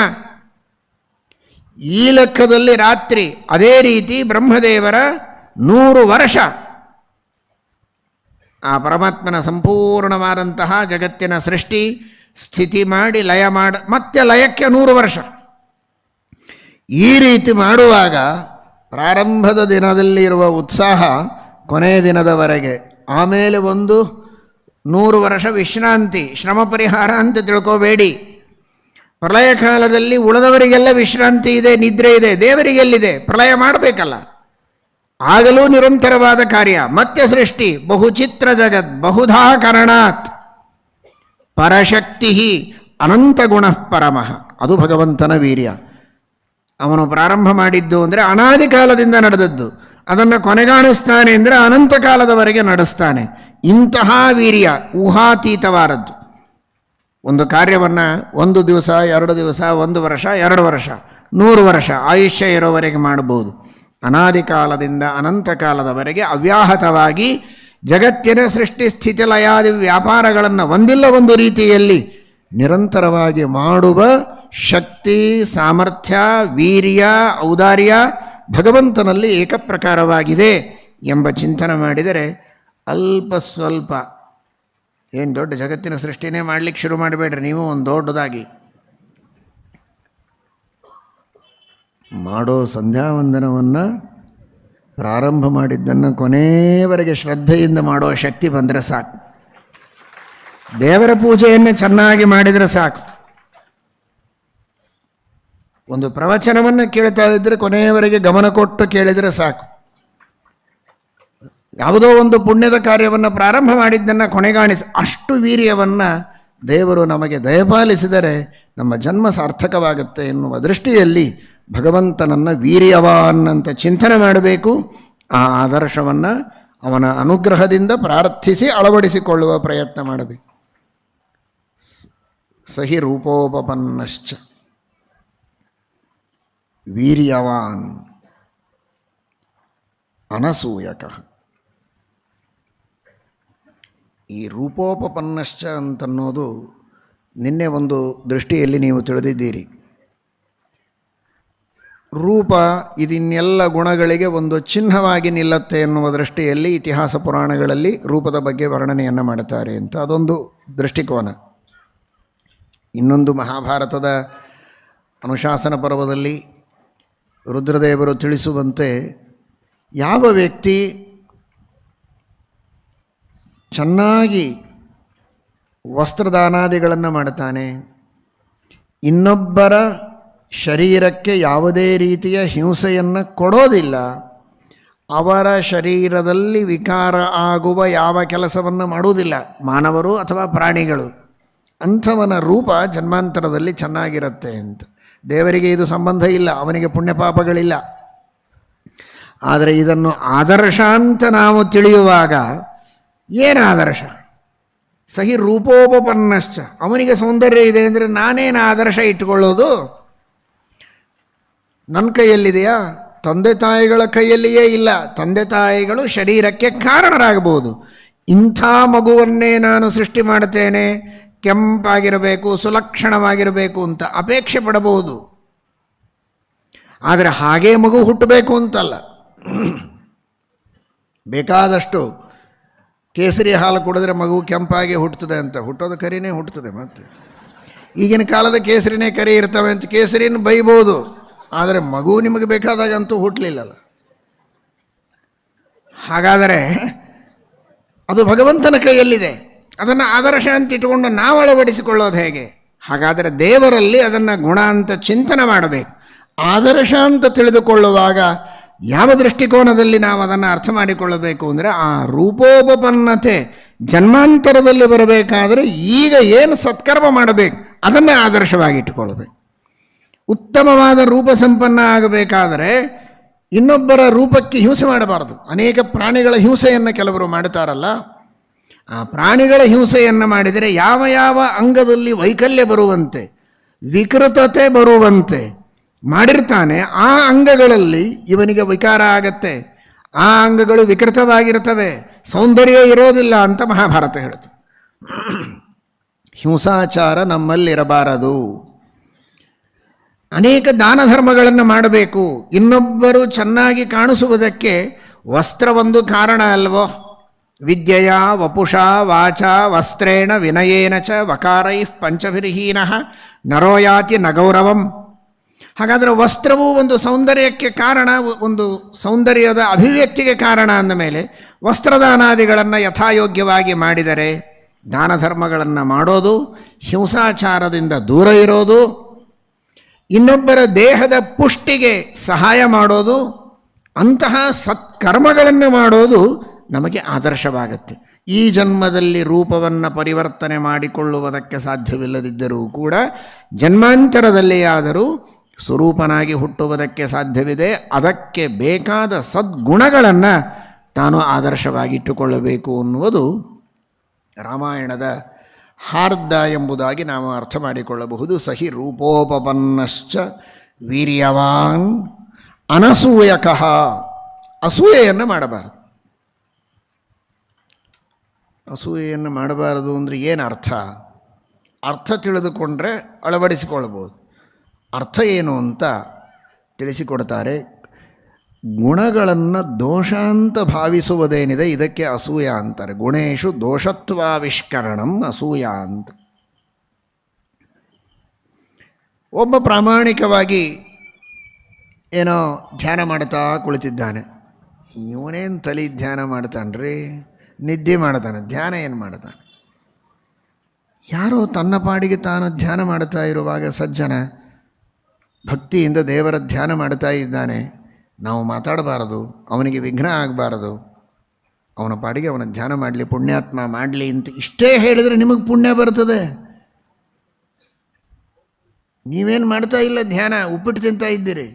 ಈ ಲೆಕ್ಕದಲ್ಲಿ ರಾತ್ರಿ. ಅದೇ ರೀತಿ ಬ್ರಹ್ಮದೇವರ 100 ವರ್ಷ. ಆ ಪರಮಾತ್ಮನ ಸಂಪೂರ್ಣವಾದಂತಹ ಜಗತ್ತಿನ ಸೃಷ್ಟಿ ಸ್ಥಿತಿ ಮಾಡಿ ಲಯ ಮತ್ತೆ ಲಯಕ್ಕೆ 100 ವರ್ಷ. ಈ ರೀತಿ ಮಾಡುವಾಗ ಪ್ರಾರಂಭದ ದಿನದಲ್ಲಿ ಇರುವ ಉತ್ಸಾಹ ಕೊನೆಯ ದಿನದವರೆಗೆ, ಆಮೇಲೆ ಒಂದು 100 ವರ್ಷ ವಿಶ್ರಾಂತಿ, ಶ್ರಮ ಪರಿಹಾರ ಅಂತ ತಿಳ್ಕೋಬೇಡಿ. ಪ್ರಳಯ ಕಾಲದಲ್ಲಿ ಉಳಿದವರಿಗೆಲ್ಲ ವಿಶ್ರಾಂತಿ ಇದೆ, ನಿದ್ರೆ ಇದೆ, ದೇವರಿಗೆಲ್ಲಿದೆ? ಪ್ರಳಯ ಮಾಡಬೇಕಲ್ಲ. ಆಗಲೂ ನಿರಂತರವಾದ ಕಾರ್ಯ. ಮತ್ತೆ ಸೃಷ್ಟಿ. ಬಹುಚಿತ್ರ ಜಗತ್ ಬಹುಧಾ ಕರಣಾತ್ ಪರಶಕ್ತಿ ಅನಂತ ಗುಣ ಪರಮಃ. ಅದು ಭಗವಂತನ ವೀರ್ಯ. ಅವನು ಪ್ರಾರಂಭ ಮಾಡಿದ್ದು ಅಂದರೆ ಅನಾದಿ ಕಾಲದಿಂದ ನಡೆದದ್ದು, ಅದನ್ನು ಕೊನೆಗಾಣಿಸ್ತಾನೆ ಅಂದರೆ ಅನಂತ ಕಾಲದವರೆಗೆ ನಡೆಸ್ತಾನೆ. ಇಂತಹ ವೀರ್ಯ ಊಹಾತೀತವಾದದ್ದು. ಒಂದು ಕಾರ್ಯವನ್ನು 1 ದಿವಸ, 2 ದಿವಸ, 1 ವರ್ಷ, 2 ವರ್ಷ, 100 ವರ್ಷ ಆಯುಷ್ಯ ಇರೋವರೆಗೆ ಮಾಡಬಹುದು. ಅನಾದಿ ಕಾಲದಿಂದ ಅನಂತ ಕಾಲದವರೆಗೆ ಅವ್ಯಾಹತವಾಗಿ ಜಗತ್ತಿನ ಸೃಷ್ಟಿ ಸ್ಥಿತಿ ಲಯಾದಿ ವ್ಯಾಪಾರಗಳನ್ನು ಒಂದಿಲ್ಲ ಒಂದು ರೀತಿಯಲ್ಲಿ ನಿರಂತರವಾಗಿ ಮಾಡುವ ಶಕ್ತಿ, ಸಾಮರ್ಥ್ಯ, ವೀರ್ಯ, ಔದಾರ್ಯ ಭಗವಂತನಲ್ಲಿ ಏಕಪ್ರಕಾರವಾಗಿದೆ ಎಂಬ ಚಿಂತನೆ ಮಾಡಿದರೆ ಅಲ್ಪ ಸ್ವಲ್ಪ ಏನು ದೊಡ್ಡ ಜಗತ್ತಿನ ಸೃಷ್ಟಿನೇ ಮಾಡಲಿಕ್ಕೆ ಶುರು ಮಾಡಿಬೇಡ್ರಿ ನೀವು ಒಂದು ದೊಡ್ಡದಾಗಿ. ಮಾಡೋ ಸಂಧ್ಯಾವಂದನವನ್ನು ಪ್ರಾರಂಭ ಮಾಡಿದ್ದನ್ನು ಕೊನೆಯವರೆಗೆ ಶ್ರದ್ಧೆಯಿಂದ ಮಾಡೋ ಶಕ್ತಿ ಬಂದರೆ ಸಾಕು. ದೇವರ ಪೂಜೆಯನ್ನು ಚೆನ್ನಾಗಿ ಮಾಡಿದರೆ ಸಾಕು. ಒಂದು ಪ್ರವಚನವನ್ನು ಕೇಳ್ತಾ ಇದ್ದರೆ ಕೊನೆಯವರೆಗೆ ಗಮನ ಕೊಟ್ಟು ಕೇಳಿದರೆ ಸಾಕು. ಯಾವುದೋ ಒಂದು ಪುಣ್ಯದ ಕಾರ್ಯವನ್ನು ಪ್ರಾರಂಭ ಮಾಡಿದ್ದನ್ನು ಕೊನೆಗಾಣಿಸಿ ಅಷ್ಟು ವೀರ್ಯವನ್ನು ದೇವರು ನಮಗೆ ದಯಪಾಲಿಸಿದರೆ ನಮ್ಮ ಜನ್ಮ ಸಾರ್ಥಕವಾಗುತ್ತೆ ಎನ್ನುವ ದೃಷ್ಟಿಯಲ್ಲಿ ಭಗವಂತನನ್ನು ವೀರ್ಯವಾನ್ ಅಂತ ಚಿಂತನೆ ಮಾಡಬೇಕು. ಆ ಆದರ್ಶವನ್ನು ಅವನ ಅನುಗ್ರಹದಿಂದ ಪ್ರಾರ್ಥಿಸಿ ಅಳವಡಿಸಿಕೊಳ್ಳುವ ಪ್ರಯತ್ನ ಮಾಡಬೇಕು. ಸಹಿ ರೂಪೋಪಪನ್ನಶ್ಚ ವೀರ್ಯವಾನ್ ಅನಸೂಯಕಃ. ಈ ರೂಪೋಪಪನ್ನಶ್ಚ ಅಂತನ್ನೋದು ನಿನ್ನೆ ಒಂದು ದೃಷ್ಟಿಯಲ್ಲಿ ನೀವು ತಿಳಿದಿದ್ದೀರಿ. ರೂಪ ಇದನ್ನೆಲ್ಲ ಗುಣಗಳಿಗೆ ಒಂದು ಚಿಹ್ನವಾಗಿ ನಿಲ್ಲತ್ತೆ ಎನ್ನುವ ದೃಷ್ಟಿಯಲ್ಲಿ ಇತಿಹಾಸ ಪುರಾಣಗಳಲ್ಲಿ ರೂಪದ ಬಗ್ಗೆ ವರ್ಣನೆಯನ್ನು ಮಾಡುತ್ತಾರೆ ಅಂತ ಅದೊಂದು ದೃಷ್ಟಿಕೋನ. ಇನ್ನೊಂದು ಮಹಾಭಾರತದ ಅನುಶಾಸನ ಪರ್ವದಲ್ಲಿ ರುದ್ರದೇವರು ತಿಳಿಸುವಂತೆ ಯಾವ ವ್ಯಕ್ತಿ ಚೆನ್ನಾಗಿ ವಸ್ತ್ರದಾನಾದಿಗಳನ್ನು ಮಾಡ್ತಾನೆ, ಇನ್ನೊಬ್ಬರ ಶರೀರಕ್ಕೆ ಯಾವುದೇ ರೀತಿಯ ಹಿಂಸೆಯನ್ನು ಕೊಡೋದಿಲ್ಲ, ಅವರ ಶರೀರದಲ್ಲಿ ವಿಕಾರ ಆಗುವ ಯಾವ ಕೆಲಸವನ್ನು ಮಾಡುವುದಿಲ್ಲ, ಮಾನವರು ಅಥವಾ ಪ್ರಾಣಿಗಳು, ಅಂಥವನ ರೂಪ ಜನ್ಮಾಂತರದಲ್ಲಿ ಚೆನ್ನಾಗಿರುತ್ತೆ ಅಂತ. ದೇವರಿಗೆ ಇದು ಸಂಬಂಧ ಇಲ್ಲ, ಅವನಿಗೆ ಪುಣ್ಯಪಾಪಗಳಿಲ್ಲ. ಆದರೆ ಇದನ್ನು ಆದರ್ಶ ಅಂತ ನಾವು ತಿಳಿಯುವಾಗ ಏನು ಆದರ್ಶ? ಸಹಿ ರೂಪೋಪಪನ್ನಶ್ಚ. ಅವನಿಗೆ ಸೌಂದರ್ಯ ಇದೆ ಅಂದರೆ ನಾನೇನು ಆದರ್ಶ ಇಟ್ಟುಕೊಳ್ಳೋದು? ನನ್ನ ಕೈಯಲ್ಲಿದೆಯಾ? ತಂದೆ ತಾಯಿಗಳ ಕೈಯಲ್ಲಿಯೇ ಇಲ್ಲ. ತಂದೆ ತಾಯಿಗಳು ಶರೀರಕ್ಕೆ ಕಾರಣರಾಗಬಹುದು. ಇಂಥ ಮಗುವನ್ನೇ ನಾನು ಸೃಷ್ಟಿ ಮಾಡ್ತೇನೆ, ಕೆಂಪಾಗಿರಬೇಕು, ಸುಲಕ್ಷಣವಾಗಿರಬೇಕು ಅಂತ ಅಪೇಕ್ಷೆ ಪಡಬಹುದು. ಆದರೆ ಹಾಗೇ ಮಗು ಹುಟ್ಟಬೇಕು ಅಂತಲ್ಲ. ಬೇಕಾದಷ್ಟು ಕೇಸರಿ ಹಾಲು ಕುಡಿದ್ರೆ ಮಗು ಕೆಂಪಾಗಿ ಹುಟ್ಟುತ್ತದೆ ಅಂತ, ಹುಟ್ಟೋದು ಕರಿನೇ ಹುಟ್ಟುತ್ತದೆ. ಮತ್ತು ಈಗಿನ ಕಾಲದ ಕೇಸರಿನೇ ಕರಿ ಇರ್ತವೆ ಅಂತ ಕೇಸರಿನ ಬೈಬೋದು, ಆದರೆ ಮಗು ನಿಮಗೆ ಬೇಕಾದಾಗಂತೂ ಹುಟ್ಟಲಿಲ್ಲಲ್ಲ. ಹಾಗಾದರೆ ಅದು ಭಗವಂತನ ಕೈಯಲ್ಲಿದೆ. ಅದನ್ನು ಆದರ್ಶ ಅಂತ ಇಟ್ಟುಕೊಂಡು ನಾವು ಅಳವಡಿಸಿಕೊಳ್ಳೋದು ಹೇಗೆ? ಹಾಗಾದರೆ ದೇವರಲ್ಲಿ ಅದನ್ನು ಗುಣ ಅಂತ ಚಿಂತನೆ ಮಾಡಬೇಕು. ಆದರ್ಶ ಅಂತ ತಿಳಿದುಕೊಳ್ಳುವಾಗ ಯಾವ ದೃಷ್ಟಿಕೋನದಲ್ಲಿ ನಾವು ಅದನ್ನು ಅರ್ಥ ಮಾಡಿಕೊಳ್ಳಬೇಕು ಅಂದರೆ, ಆ ರೂಪೋಪಪನ್ನತೆ ಜನ್ಮಾಂತರದಲ್ಲಿ ಬರಬೇಕಾದರೆ ಈಗ ಏನು ಸತ್ಕರ್ಮ ಮಾಡಬೇಕು ಅದನ್ನು ಆದರ್ಶವಾಗಿಟ್ಟುಕೊಳ್ಬೇಕು. ಉತ್ತಮವಾದ ರೂಪ ಸಂಪನ್ನ ಆಗಬೇಕಾದರೆ ಇನ್ನೊಬ್ಬರ ರೂಪಕ್ಕೆ ಹಿಂಸೆ ಮಾಡಬಾರದು. ಅನೇಕ ಪ್ರಾಣಿಗಳ ಹಿಂಸೆಯನ್ನು ಕೆಲವರು ಮಾಡ್ತಾರಲ್ಲ, ಆ ಪ್ರಾಣಿಗಳ ಹಿಂಸೆಯನ್ನು ಮಾಡಿದರೆ ಯಾವ ಯಾವ ಅಂಗದಲ್ಲಿ ವೈಕಲ್ಯ ಬರುವಂತೆ, ವಿಕೃತತೆ ಬರುವಂತೆ ಮಾಡಿರ್ತಾನೆ, ಆ ಅಂಗಗಳಲ್ಲಿ ಇವನಿಗೆ ವಿಕಾರ ಆಗತ್ತೆ, ಆ ಅಂಗಗಳು ವಿಕೃತವಾಗಿರ್ತವೆ, ಸೌಂದರ್ಯ ಇರೋದಿಲ್ಲ ಅಂತ ಮಹಾಭಾರತ ಹೇಳುತ್ತೆ. ಹಿಂಸಾಚಾರ ನಮ್ಮಲ್ಲಿರಬಾರದು. ಅನೇಕ ದಾನ ಧರ್ಮಗಳನ್ನು ಮಾಡಬೇಕು. ಇನ್ನೊಬ್ಬರು ಚೆನ್ನಾಗಿ ಕಾಣಿಸುವುದಕ್ಕೆ ವಸ್ತ್ರ ಒಂದು ಕಾರಣ ಅಲ್ವೋ? ವಿದ್ಯೆಯ ವಪುಷ ವಾಚ ವಸ್ತ್ರೇಣ ವಿನಯೇನ ಚ ವಕಾರೈ ಪಂಚಭಿರ್ಹೀನಃ ನರೋಯಾತಿ ನಗೌರವಂ. ಹಾಗಾದರೆ ವಸ್ತ್ರವು ಒಂದು ಸೌಂದರ್ಯಕ್ಕೆ ಕಾರಣ, ಒಂದು ಸೌಂದರ್ಯದ ಅಭಿವ್ಯಕ್ತಿಗೆ ಕಾರಣ ಅಂದ ಮೇಲೆ ವಸ್ತ್ರದಾನಾದಿಗಳನ್ನು ಯಥಾಯೋಗ್ಯವಾಗಿ ಮಾಡಿದರೆ, ದಾನ ಧರ್ಮಗಳನ್ನು ಮಾಡೋದು, ಹಿಂಸಾಚಾರದಿಂದ ದೂರ ಇರೋದು, ಇನ್ನೊಬ್ಬರ ದೇಹದ ಪುಷ್ಟಿಗೆ ಸಹಾಯ ಮಾಡೋದು, ಅಂತಹ ಸತ್ಕರ್ಮಗಳನ್ನು ಮಾಡೋದು ನಮಗೆ ಆದರ್ಶವಾಗುತ್ತೆ. ಈ ಜನ್ಮದಲ್ಲಿ ರೂಪವನ್ನು ಪರಿವರ್ತನೆ ಮಾಡಿಕೊಳ್ಳುವುದಕ್ಕೆ ಸಾಧ್ಯವಿಲ್ಲದಿದ್ದರೂ ಕೂಡ ಜನ್ಮಾಂತರದಲ್ಲಿ ಆದರೂ ಸ್ವರೂಪನಾಗಿ ಹುಟ್ಟುವುದಕ್ಕೆ ಸಾಧ್ಯವಿದೆ. ಅದಕ್ಕೆ ಬೇಕಾದ ಸದ್ಗುಣಗಳನ್ನು ತಾನು ಆದರ್ಶವಾಗಿಟ್ಟುಕೊಳ್ಳಬೇಕು ಅನ್ನುವುದು ರಾಮಾಯಣದ ಹಾರ್ದ ಎಂಬುದಾಗಿ ನಾವು ಅರ್ಥ ಮಾಡಿಕೊಳ್ಳಬಹುದು. ಸಹಿ ರೂಪೋಪಪನ್ನಶ್ಚ ವೀರ್ಯವಾನ್ ಅನಸೂಯಕಃ. ಅಸೂಯೆಯನ್ನು ಮಾಡಬಾರದು. ಅಸೂಯೆಯನ್ನು ಮಾಡಬಾರದು ಅಂದರೆ ಏನು ಅರ್ಥ? ಅರ್ಥ ತಿಳಿದುಕೊಂಡ್ರೆ ಅಳವಡಿಸಿಕೊಳ್ಬೋದು. ಅರ್ಥ ಏನು ಅಂತ ತಿಳಿಸಿಕೊಡ್ತಾರೆ. ಗುಣಗಳನ್ನು ದೋಷ ಅಂತ ಭಾವಿಸುವುದೇನಿದೆ ಇದಕ್ಕೆ ಅಸೂಯ ಅಂತಾರೆ. ಗುಣೇಶು ದೋಷತ್ವಾವಿಷ್ಕರಣಂ ಅಸೂಯ ಅಂತ. ಒಬ್ಬ ಪ್ರಾಮಾಣಿಕವಾಗಿ ಏನೋ ಧ್ಯಾನ ಮಾಡ್ತಾ ಕುಳಿತಿದ್ದಾನೆ. ಇವನೇನು ತಲೆ ಧ್ಯಾನ ಮಾಡ್ತಾನ್ರಿ, ನಿದ್ದೆ ಮಾಡ್ತಾನೆ, ಧ್ಯಾನ ಏನು ಮಾಡ್ತಾನೆ. ಯಾರೋ ತನ್ನ ಪಾಡಿಗೆ ತಾನು ಧ್ಯಾನ ಮಾಡ್ತಾ ಇರುವಾಗ ಸಜ್ಜನ ಭಕ್ತಿಯಿಂದ ದೇವರ ಧ್ಯಾನ ಮಾಡ್ತಾ ಇದ್ದಾನೆ. ನಾವು ಮಾತಾಡಬಾರದು, ಅವನಿಗೆ ವಿಘ್ನ ಆಗಬಾರದು, ಅವನ ಪಾಡಿಗೆ ಅವನ ಧ್ಯಾನ ಮಾಡಲಿ, ಪುಣ್ಯಾತ್ಮ ಮಾಡಲಿ ಅಂತ ಇಷ್ಟೇ ಹೇಳಿದರೆ ನಿಮಗೆ ಪುಣ್ಯ ಬರ್ತದೆ. ನೀವೇನು ಮಾಡ್ತಾ ಇಲ್ಲ ಧ್ಯಾನ, ಉಪ್ಪಿಟ್ಟು ತಿಂತಾ ಇದ್ದೀರಿ.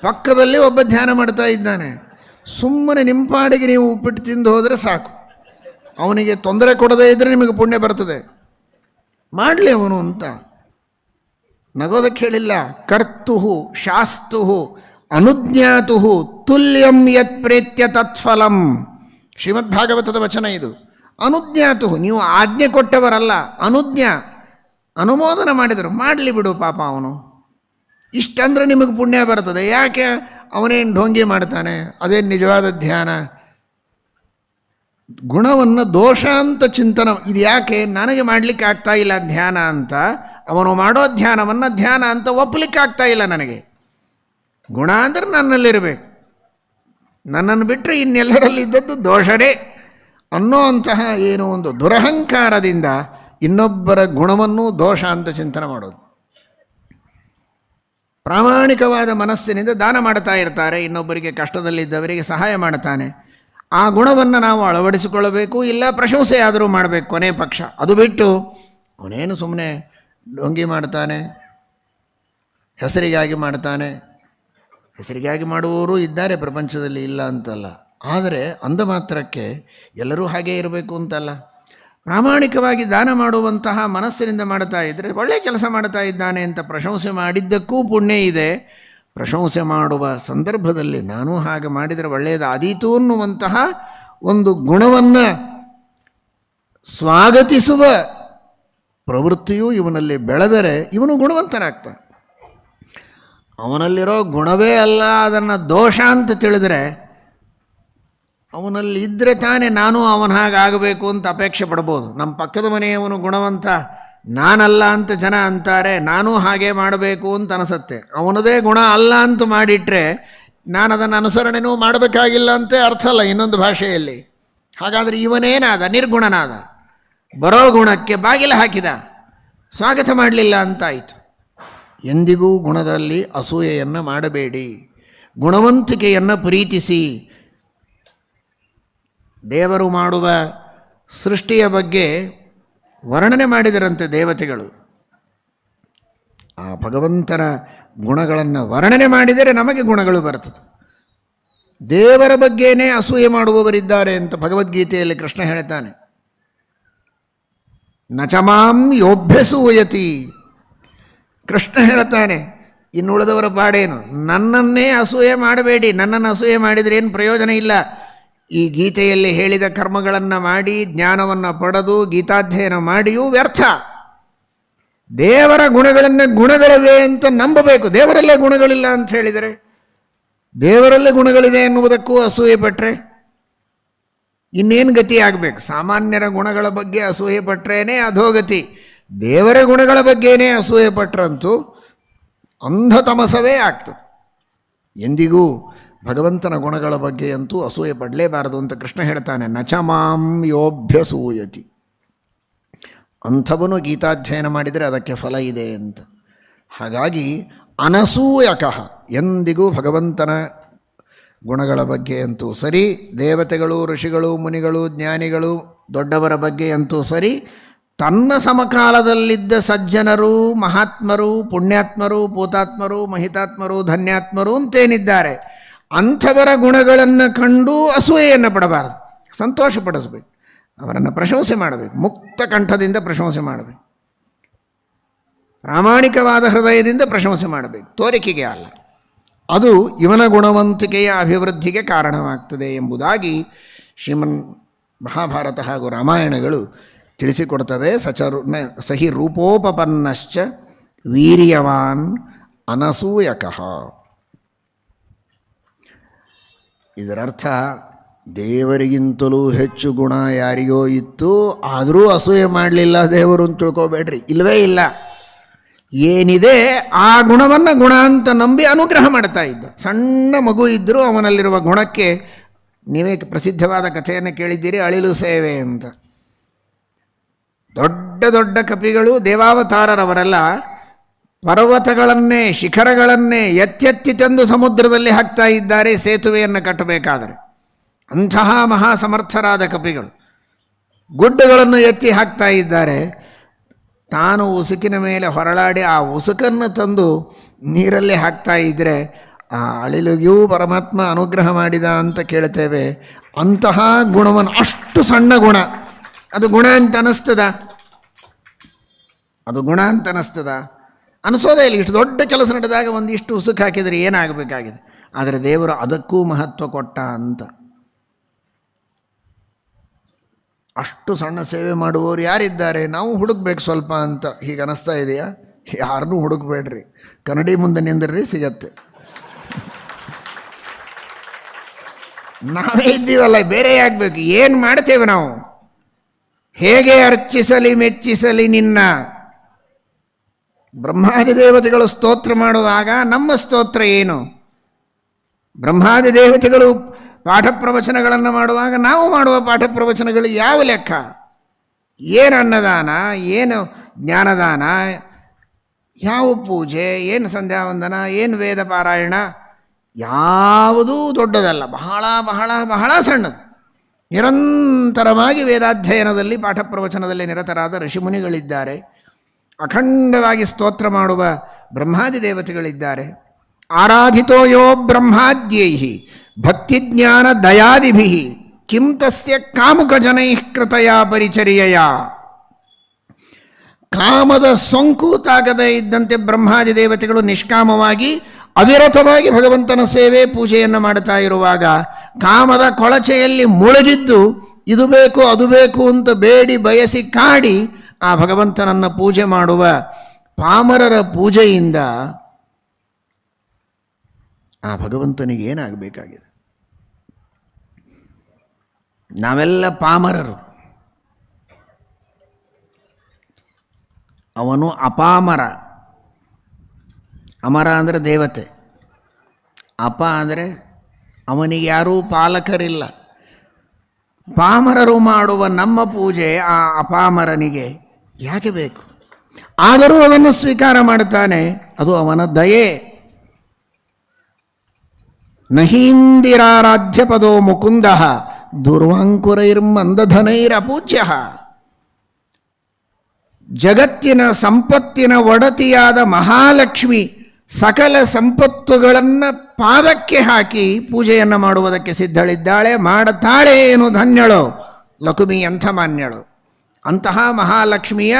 ಪಕ್ಕದಲ್ಲಿ ಒಬ್ಬ ಧ್ಯಾನ ಮಾಡ್ತಾ ಇದ್ದಾನೆ. ಸುಮ್ಮನೆ ನಿಮ್ಮ ಪಾಡಿಗೆ ನೀವು ಉಪ್ಪಿಟ್ಟು ತಿಂದು ಹೋದರೆ ಸಾಕು, ಅವನಿಗೆ ತೊಂದರೆ ಕೊಡದೇ ಇದ್ದರೆ ನಿಮಗೆ ಪುಣ್ಯ ಬರ್ತದೆ. ಮಾಡಲಿ ಅವನು ಅಂತ ನಗೋದಕ್ಕೆ ಹೇಳಿಲ್ಲ. ಕರ್ತು ಶಾಸ್ತು ಅನುಜ್ಞಾತು ತುಲ್ಯಂ ಯತ್ ಪ್ರೇತ್ಯ ತತ್ಫಲಂ. ಶ್ರೀಮದ್ಭಾಗವತದ ವಚನ ಇದು. ಅನುಜ್ಞಾತು, ನೀವು ಆಜ್ಞೆ ಕೊಟ್ಟವರಲ್ಲ, ಅನುಜ್ಞಾ, ಅನುಮೋದನೆ ಮಾಡಿದರು. ಮಾಡಲಿ ಬಿಡು ಪಾಪ, ಅವನು ಇಷ್ಟಂದ್ರೆ ನಿಮಗೆ ಪುಣ್ಯ ಬರ್ತದೆ. ಯಾಕೆ ಅವನೇನು ಢೋಂಗಿ ಮಾಡ್ತಾನೆ, ಅದೇನು ನಿಜವಾದ ಧ್ಯಾನ. ಗುಣವನ್ನು ದೋಷ ಅಂತ ಚಿಂತನ, ಇದು ಯಾಕೆ ನನಗೆ ಮಾಡಲಿಕ್ಕೆ ಆಗ್ತಾ ಇಲ್ಲ ಧ್ಯಾನ ಅಂತ, ಅವನು ಮಾಡೋ ಧ್ಯಾನವನ್ನು ಧ್ಯಾನ ಅಂತ ಒಪ್ಪಲಿಕ್ಕೆ ಆಗ್ತಾ ಇಲ್ಲ ನನಗೆ. ಗುಣ ಅಂದರೆ ನನ್ನಲ್ಲಿರಬೇಕು, ನನ್ನನ್ನು ಬಿಟ್ಟರೆ ಇನ್ನೆಲ್ಲರಲ್ಲಿ ಇದ್ದದ್ದು ದೋಷವೇ ಅನ್ನೋ ಅಂತಹ ಏನೋ ಒಂದು ದುರಹಂಕಾರದಿಂದ ಇನ್ನೊಬ್ಬರ ಗುಣವನ್ನು ದೋಷ ಅಂತ ಚಿಂತನೆ ಮಾಡೋದು. ಪ್ರಾಮಾಣಿಕವಾದ ಮನಸ್ಸಿನಿಂದ ದಾನ ಮಾಡ್ತಾ ಇರ್ತಾರೆ, ಇನ್ನೊಬ್ಬರಿಗೆ ಕಷ್ಟದಲ್ಲಿದ್ದವರಿಗೆ ಸಹಾಯ ಮಾಡ್ತಾನೆ. ಆ ಗುಣವನ್ನು ನಾವು ಅಳವಡಿಸಿಕೊಳ್ಳಬೇಕು, ಇಲ್ಲ ಪ್ರಶಂಸೆ ಆದರೂ ಮಾಡಬೇಕು ಕೊನೆ ಪಕ್ಷ. ಅದು ಬಿಟ್ಟು ಅವನೇನು ಸುಮ್ಮನೆ ಡೊಂಗಿ ಮಾಡ್ತಾನೆ, ಹೆಸರಿಗಾಗಿ ಮಾಡ್ತಾನೆ. ಹೆಸರಿಗಾಗಿ ಮಾಡುವವರು ಇದ್ದಾರೆ ಪ್ರಪಂಚದಲ್ಲಿ, ಇಲ್ಲ ಅಂತಲ್ಲ. ಆದರೆ ಅಂದ ಮಾತ್ರಕ್ಕೆ ಎಲ್ಲರೂ ಹಾಗೇ ಇರಬೇಕು ಅಂತಲ್ಲ. ಪ್ರಾಮಾಣಿಕವಾಗಿ ದಾನ ಮಾಡುವಂತಹ ಮನಸ್ಸಿನಿಂದ ಮಾಡ್ತಾ ಇದ್ದರೆ ಒಳ್ಳೆಯ ಕೆಲಸ ಮಾಡ್ತಾ ಇದ್ದಾನೆ ಅಂತ ಪ್ರಶಂಸೆ ಮಾಡಿದ್ದಕ್ಕೂ ಪುಣ್ಯ ಇದೆ. ಪ್ರಶಂಸೆ ಮಾಡುವ ಸಂದರ್ಭದಲ್ಲಿ ನಾನು ಹಾಗೆ ಮಾಡಿದರೆ ಒಳ್ಳೆಯದಾದೀತು ಅನ್ನುವಂತಹ ಒಂದು ಗುಣವನ್ನು ಸ್ವಾಗತಿಸುವ ಪ್ರವೃತ್ತಿಯು ಇವನಲ್ಲಿ ಬೆಳೆದರೆ ಇವನು ಗುಣವಂತನಾಗ್ತಾನೆ. ಅವನಲ್ಲಿರೋ ಗುಣವೇ ಅಲ್ಲ, ಅದನ್ನು ದೋಷ ಅಂತ ತಿಳಿದರೆ ಅವನಲ್ಲಿ ಇದ್ದರೆ ತಾನೇ ನಾನು ಅವನ ಹಾಗಾಗಬೇಕು ಅಂತ ಅಪೇಕ್ಷೆ ಪಡ್ಬೋದು. ನಮ್ಮ ಪಕ್ಕದ ಮನೆಯವನು ಗುಣವಂತ, ನಾನಲ್ಲ ಅಂತ ಜನ ಅಂತಾರೆ, ನಾನು ಹಾಗೆ ಮಾಡಬೇಕು ಅಂತ ಅನಿಸುತ್ತೆ. ಅವನದೇ ಗುಣ ಅಲ್ಲ ಅಂತ ಮಾಡಿಟ್ರೆ ನಾನು ಅದನ್ನು ಅನುಸರಣೆನೂ ಮಾಡಬೇಕಾಗಿಲ್ಲ ಅಂತ ಅರ್ಥ ಅಲ್ಲ ಇನ್ನೊಂದು ಭಾಷೆಯಲ್ಲಿ. ಹಾಗಾದರೆ ಇವನೇನಾದ, ನಿರ್ಗುಣನಾದ, ಬರೋ ಗುಣಕ್ಕೆ ಬಾಗಿಲು ಹಾಕಿದ, ಸ್ವಾಗತ ಮಾಡಲಿಲ್ಲ ಅಂತಾಯಿತು. ಎಂದಿಗೂ ಗುಣದಲ್ಲಿ ಅಸೂಯೆಯನ್ನು ಮಾಡಬೇಡಿ, ಗುಣವಂತಿಕೆಯನ್ನು ಪ್ರೀತಿಸಿ. ದೇವರು ಮಾಡುವ ಸೃಷ್ಟಿಯ ಬಗ್ಗೆ ವರ್ಣನೆ ಮಾಡಿದರಂತೆ ದೇವತೆಗಳು. ಆ ಭಗವಂತನ ಗುಣಗಳನ್ನು ವರ್ಣನೆ ಮಾಡಿದರೆ ನಮಗೆ ಗುಣಗಳು ಬರ್ತದೆ. ದೇವರ ಬಗ್ಗೆನೇ ಅಸೂಯೆ ಮಾಡುವವರಿದ್ದಾರೆ ಅಂತ ಭಗವದ್ಗೀತೆಯಲ್ಲಿ ಕೃಷ್ಣ ಹೇಳ್ತಾನೆ. ನಚಮಾಂ ಯೋಭ್ಯಸೂಯತಿ. ಕೃಷ್ಣ ಹೇಳ್ತಾನೆ, ಇನ್ನುಳಿದವರ ಪಾಡೇನು, ನನ್ನನ್ನೇ ಅಸೂಯೆ ಮಾಡಬೇಡಿ. ನನ್ನನ್ನು ಅಸೂಯೆ ಮಾಡಿದರೆ ಏನು ಪ್ರಯೋಜನ ಇಲ್ಲ. ಈ ಗೀತೆಯಲ್ಲಿ ಹೇಳಿದ ಕರ್ಮಗಳನ್ನು ಮಾಡಿ ಜ್ಞಾನವನ್ನು ಪಡೆದು ಗೀತಾಧ್ಯಯನ ಮಾಡಿಯೂ ವ್ಯರ್ಥ. ದೇವರ ಗುಣಗಳನ್ನು ಗುಣಗಳಿವೆ ಅಂತ ನಂಬಬೇಕು. ದೇವರಲ್ಲೇ ಗುಣಗಳಿಲ್ಲ ಅಂತ ಹೇಳಿದರೆ, ದೇವರಲ್ಲೇ ಗುಣಗಳಿದೆ ಎನ್ನುವುದಕ್ಕೂ ಅಸೂಯೆ ಪಟ್ಟರೆ ಇನ್ನೇನು ಗತಿ ಆಗಬೇಕು? ಸಾಮಾನ್ಯರ ಗುಣಗಳ ಬಗ್ಗೆ ಅಸೂಯೆ ಪಟ್ಟರೇನೇ ಅಧೋಗತಿ. ದೇವರ ಗುಣಗಳ ಬಗ್ಗೆನೇ ಅಸೂಯೆ ಪಟ್ಟರಂತೂ ಅಂಧತಮಸವೇ ಆಗ್ತದೆ. ಎಂದಿಗೂ ಭಗವಂತನ ಗುಣಗಳ ಬಗ್ಗೆ ಅಂತೂ ಅಸೂಯೆ ಪಡಲೇಬಾರದು ಅಂತ ಕೃಷ್ಣ ಹೇಳ್ತಾನೆ. ನಚಮಾಂ ಯೋಭ್ಯಸೂಯತಿ. ಅಂಥವನು ಗೀತಾಧ್ಯಯನ ಮಾಡಿದರೆ ಅದಕ್ಕೆ ಫಲ ಇದೆ ಅಂತ. ಹಾಗಾಗಿ ಅನಸೂಯಕಃ, ಎಂದಿಗೂ ಭಗವಂತನ ಗುಣಗಳ ಬಗ್ಗೆ ಅಂತೂ ಸರಿ, ದೇವತೆಗಳು, ಋಷಿಗಳು, ಮುನಿಗಳು, ಜ್ಞಾನಿಗಳು, ದೊಡ್ಡವರ ಬಗ್ಗೆ ಅಂತೂ ಸರಿ, ತನ್ನ ಸಮಕಾಲದಲ್ಲಿದ್ದ ಸಜ್ಜನರು, ಮಹಾತ್ಮರು, ಪುಣ್ಯಾತ್ಮರು, ಪೂತಾತ್ಮರು, ಮಹಿತಾತ್ಮರು, ಧನ್ಯಾತ್ಮರು ಅಂತೇನಿದ್ದಾರೆ ಅಂಥವರ ಗುಣಗಳನ್ನು ಕಂಡು ಅಸೂಯೆಯನ್ನು ಪಡಬಾರದು, ಸಂತೋಷ ಪಡಿಸಬೇಕು, ಅವರನ್ನು ಪ್ರಶಂಸೆ ಮಾಡಬೇಕು, ಮುಕ್ತ ಕಂಠದಿಂದ ಪ್ರಶಂಸೆ ಮಾಡಬೇಕು, ಪ್ರಾಮಾಣಿಕವಾದ ಹೃದಯದಿಂದ ಪ್ರಶಂಸೆ ಮಾಡಬೇಕು, ತೋರಿಕೆಗೆ ಅಲ್ಲ. ಅದು ಇವನ ಗುಣವಂತಿಕೆಯ ಅಭಿವೃದ್ಧಿಗೆ ಕಾರಣವಾಗ್ತದೆ ಎಂಬುದಾಗಿ ಶ್ರೀಮನ್ ಮಹಾಭಾರತ ಹಾಗೂ ರಾಮಾಯಣಗಳು ತಿಳಿಸಿಕೊಡ್ತವೆ. ಸಹಿ ರೂಪೋಪಪನ್ನಶ್ಚ ವೀರ್ಯವಾನ್ ಅನಸೂಯಕಃ. ಇದರರ್ಥ ದೇವರಿಗಿಂತಲೂ ಹೆಚ್ಚು ಗುಣ ಯಾರಿಗೋ ಇತ್ತು, ಆದರೂ ಅಸೂಯೆ ಮಾಡಲಿಲ್ಲ ದೇವರು ಅಂತ ತಿಳ್ಕೊಬೇಡ್ರಿ. ಇಲ್ಲವೇ ಇಲ್ಲ. ಏನಿದೆ ಆ ಗುಣವನ್ನು ಗುಣ ಅಂತ ನಂಬಿ ಅನುಗ್ರಹ ಮಾಡ್ತಾ ಇದ್ದ. ಸಣ್ಣ ಮಗು ಇದ್ದರೂ ಅವನಲ್ಲಿರುವ ಗುಣಕ್ಕೆ, ನೀವೇ ಪ್ರಸಿದ್ಧವಾದ ಕಥೆಯನ್ನು ಕೇಳಿದ್ದೀರಿ, ಅಳಿಲು ಸೇವೆ ಅಂತ. ದೊಡ್ಡ ದೊಡ್ಡ ಕಪಿಗಳು, ದೇವಾವತಾರರವರೆಲ್ಲ ಪರ್ವತಗಳನ್ನೇ ಶಿಖರಗಳನ್ನೇ ಎತ್ತೆತ್ತಿ ತಂದು ಸಮುದ್ರದಲ್ಲಿ ಹಾಕ್ತಾ ಇದ್ದಾರೆ ಸೇತುವೆಯನ್ನು ಕಟ್ಟಬೇಕಾದರೆ. ಅಂತಹ ಮಹಾ ಸಮರ್ಥರಾದ ಕಪಿಗಳು ಗುಡ್ಡಗಳನ್ನು ಎತ್ತಿ ಹಾಕ್ತಾ ಇದ್ದಾರೆ. ತಾನು ಉಸುಕಿನ ಮೇಲೆ ಹೊರಳಾಡಿ ಆ ಉಸುಕನ್ನು ತಂದು ನೀರಲ್ಲಿ ಹಾಕ್ತಾ ಇದ್ದರೆ ಆ ಅಳಿಲಿಗೂ ಪರಮಾತ್ಮ ಅನುಗ್ರಹ ಮಾಡಿದ ಅಂತ ಕೇಳ್ತೇವೆ. ಅಂತಹ ಗುಣವನ್ನು, ಅಷ್ಟು ಸಣ್ಣ ಗುಣ, ಅದು ಗುಣ ಅಂತ ಅನ್ನಿಸ್ತದ? ಅದು ಗುಣ ಅಂತ ಅನ್ನಿಸ್ತದ? ಅನಿಸೋದೇ ಇಲ್ಲ. ಇಷ್ಟು ದೊಡ್ಡ ಕೆಲಸ ನಡೆದಾಗ ಒಂದಿಷ್ಟು ಉಸುಕು ಹಾಕಿದರೆ ಏನಾಗಬೇಕಾಗಿದೆ. ಆದರೆ ದೇವರು ಅದಕ್ಕೂ ಮಹತ್ವ ಕೊಟ್ಟ ಅಂತ. ಅಷ್ಟು ಸಣ್ಣ ಸೇವೆ ಮಾಡುವವರು ಯಾರಿದ್ದಾರೆ? ನಾವು ಹುಡುಕ್ಬೇಕು ಸ್ವಲ್ಪ ಅಂತ ಹೀಗೆ ಅನ್ನಿಸ್ತಾ ಇದೆಯಾ? ಯಾರನ್ನೂ ಹುಡುಕ್ಬೇಡ್ರಿ, ಕನ್ನಡಿ ಮುಂದೆ ನಿಂದ್ರಿ, ಸಿಗತ್ತೆ. ನಾವೇ ಇದ್ದೀವಲ್ಲ, ಬೇರೆ ಆಗಬೇಕು. ಏನು ಮಾಡ್ತೇವೆ ನಾವು? ಹೇಗೆ ಅರ್ಚಿಸಲಿ ಮೆಚ್ಚಿಸಲಿ ನಿನ್ನ? ಬ್ರಹ್ಮಾದಿ ದೇವತೆಗಳು ಸ್ತೋತ್ರ ಮಾಡುವಾಗ ನಮ್ಮ ಸ್ತೋತ್ರ ಏನು? ಬ್ರಹ್ಮಾದಿ ದೇವತೆಗಳು ಪಾಠ ಪ್ರವಚನಗಳನ್ನು ಮಾಡುವಾಗ ನಾವು ಮಾಡುವ ಪಾಠ ಪ್ರವಚನಗಳು ಯಾವ ಲೆಕ್ಕ? ಏನು ಅನ್ನದಾನ, ಏನು ಜ್ಞಾನದಾನ, ಯಾವ ಪೂಜೆ, ಏನು ಸಂಧ್ಯಾವಂದನ, ಏನು ವೇದ ಪಾರಾಯಣ, ಯಾವುದೂ ದೊಡ್ಡದಲ್ಲ. ಬಹಳ ಬಹಳ ಬಹಳ ಸಣ್ಣದು. ನಿರಂತರವಾಗಿ ವೇದಾಧ್ಯಯನದಲ್ಲಿ ಪಾಠ ಪ್ರವಚನದಲ್ಲಿ ನಿರತರಾದ ಋಷಿಮುನಿಗಳಿದ್ದಾರೆ. ಅಖಂಡವಾಗಿ ಸ್ತೋತ್ರ ಮಾಡುವ ಬ್ರಹ್ಮಾದಿ ದೇವತೆಗಳಿದ್ದಾರೆ. ಆರಾಧಿತೋ ಯೋ ಬ್ರಹ್ಮಾದ್ಯೈ ಭಕ್ತಿಜ್ಞಾನ ದಯಾದಿಭಿ ಕಿಂ ತಸ್ಯ ಕಾಮುಕಜನೈ ಕೃತಯ ಪರಿಚರ್ಯಯ. ಕಾಮದ ಸೋಂಕು ತಾಗದೇ ಇದ್ದಂತೆ ಬ್ರಹ್ಮಾದಿ ದೇವತೆಗಳು ನಿಷ್ಕಾಮವಾಗಿ ಅವಿರತವಾಗಿ ಭಗವಂತನ ಸೇವೆ ಪೂಜೆಯನ್ನು ಮಾಡುತ್ತಾ ಇರುವಾಗ ಕಾಮದ ಕೊಳಚೆಯಲ್ಲಿ ಮುಳುಗಿದ್ದು ಇದು ಬೇಕು ಅದು ಬೇಕು ಅಂತ ಬೇಡಿ ಬಯಸಿ ಕಾಡಿ ಆ ಭಗವಂತನನ್ನು ಪೂಜೆ ಮಾಡುವ ಪಾಮರರ ಪೂಜೆಯಿಂದ ಆ ಭಗವಂತನಿಗೆ ಏನಾಗಬೇಕಾಗಿದೆ? ನಾವೆಲ್ಲ ಪಾಮರರು, ಅವನು ಅಪಾಮರ. ಅಮರ ಅಂದರೆ ದೇವತೆ, ಅಪ ಅಂದರೆ ಅವನಿಗೆ ಯಾರೂ ಪಾಲಕರಿಲ್ಲ. ಪಾಮರರು ಮಾಡುವ ನಮ್ಮ ಪೂಜೆ ಆ ಅಪಾಮರನಿಗೆ ಯಾಕೆ ಬೇಕು? ಆದರೂ ಅದನ್ನು ಸ್ವೀಕಾರ ಮಾಡುತ್ತಾನೆ. ಅದು ಅವನ ದಯೆ. ನಹೀಂದಿರಾರಾಧ್ಯ ಪದೋ ಮುಕುಂದ ದುರ್ವಾಂಕುರೈರ್ಮಂದಧನೈರಪೂಜ್ಯ. ಜಗತ್ತಿನ ಸಂಪತ್ತಿನ ಒಡತಿಯಾದ ಮಹಾಲಕ್ಷ್ಮಿ ಸಕಲ ಸಂಪತ್ತುಗಳನ್ನು ಪಾದಕ್ಕೆ ಹಾಕಿ ಪೂಜೆಯನ್ನು ಮಾಡುವುದಕ್ಕೆ ಸಿದ್ಧಳಿದ್ದಾಳೆ. ಮಾಡುತ್ತಾಳೆ ಏನು ಧನ್ಯಳೋ ಲಕ್ಷ್ಮಿ, ಎಂಥ ಮಾನ್ಯಳು. ಅಂತಹ ಮಹಾಲಕ್ಷ್ಮಿಯ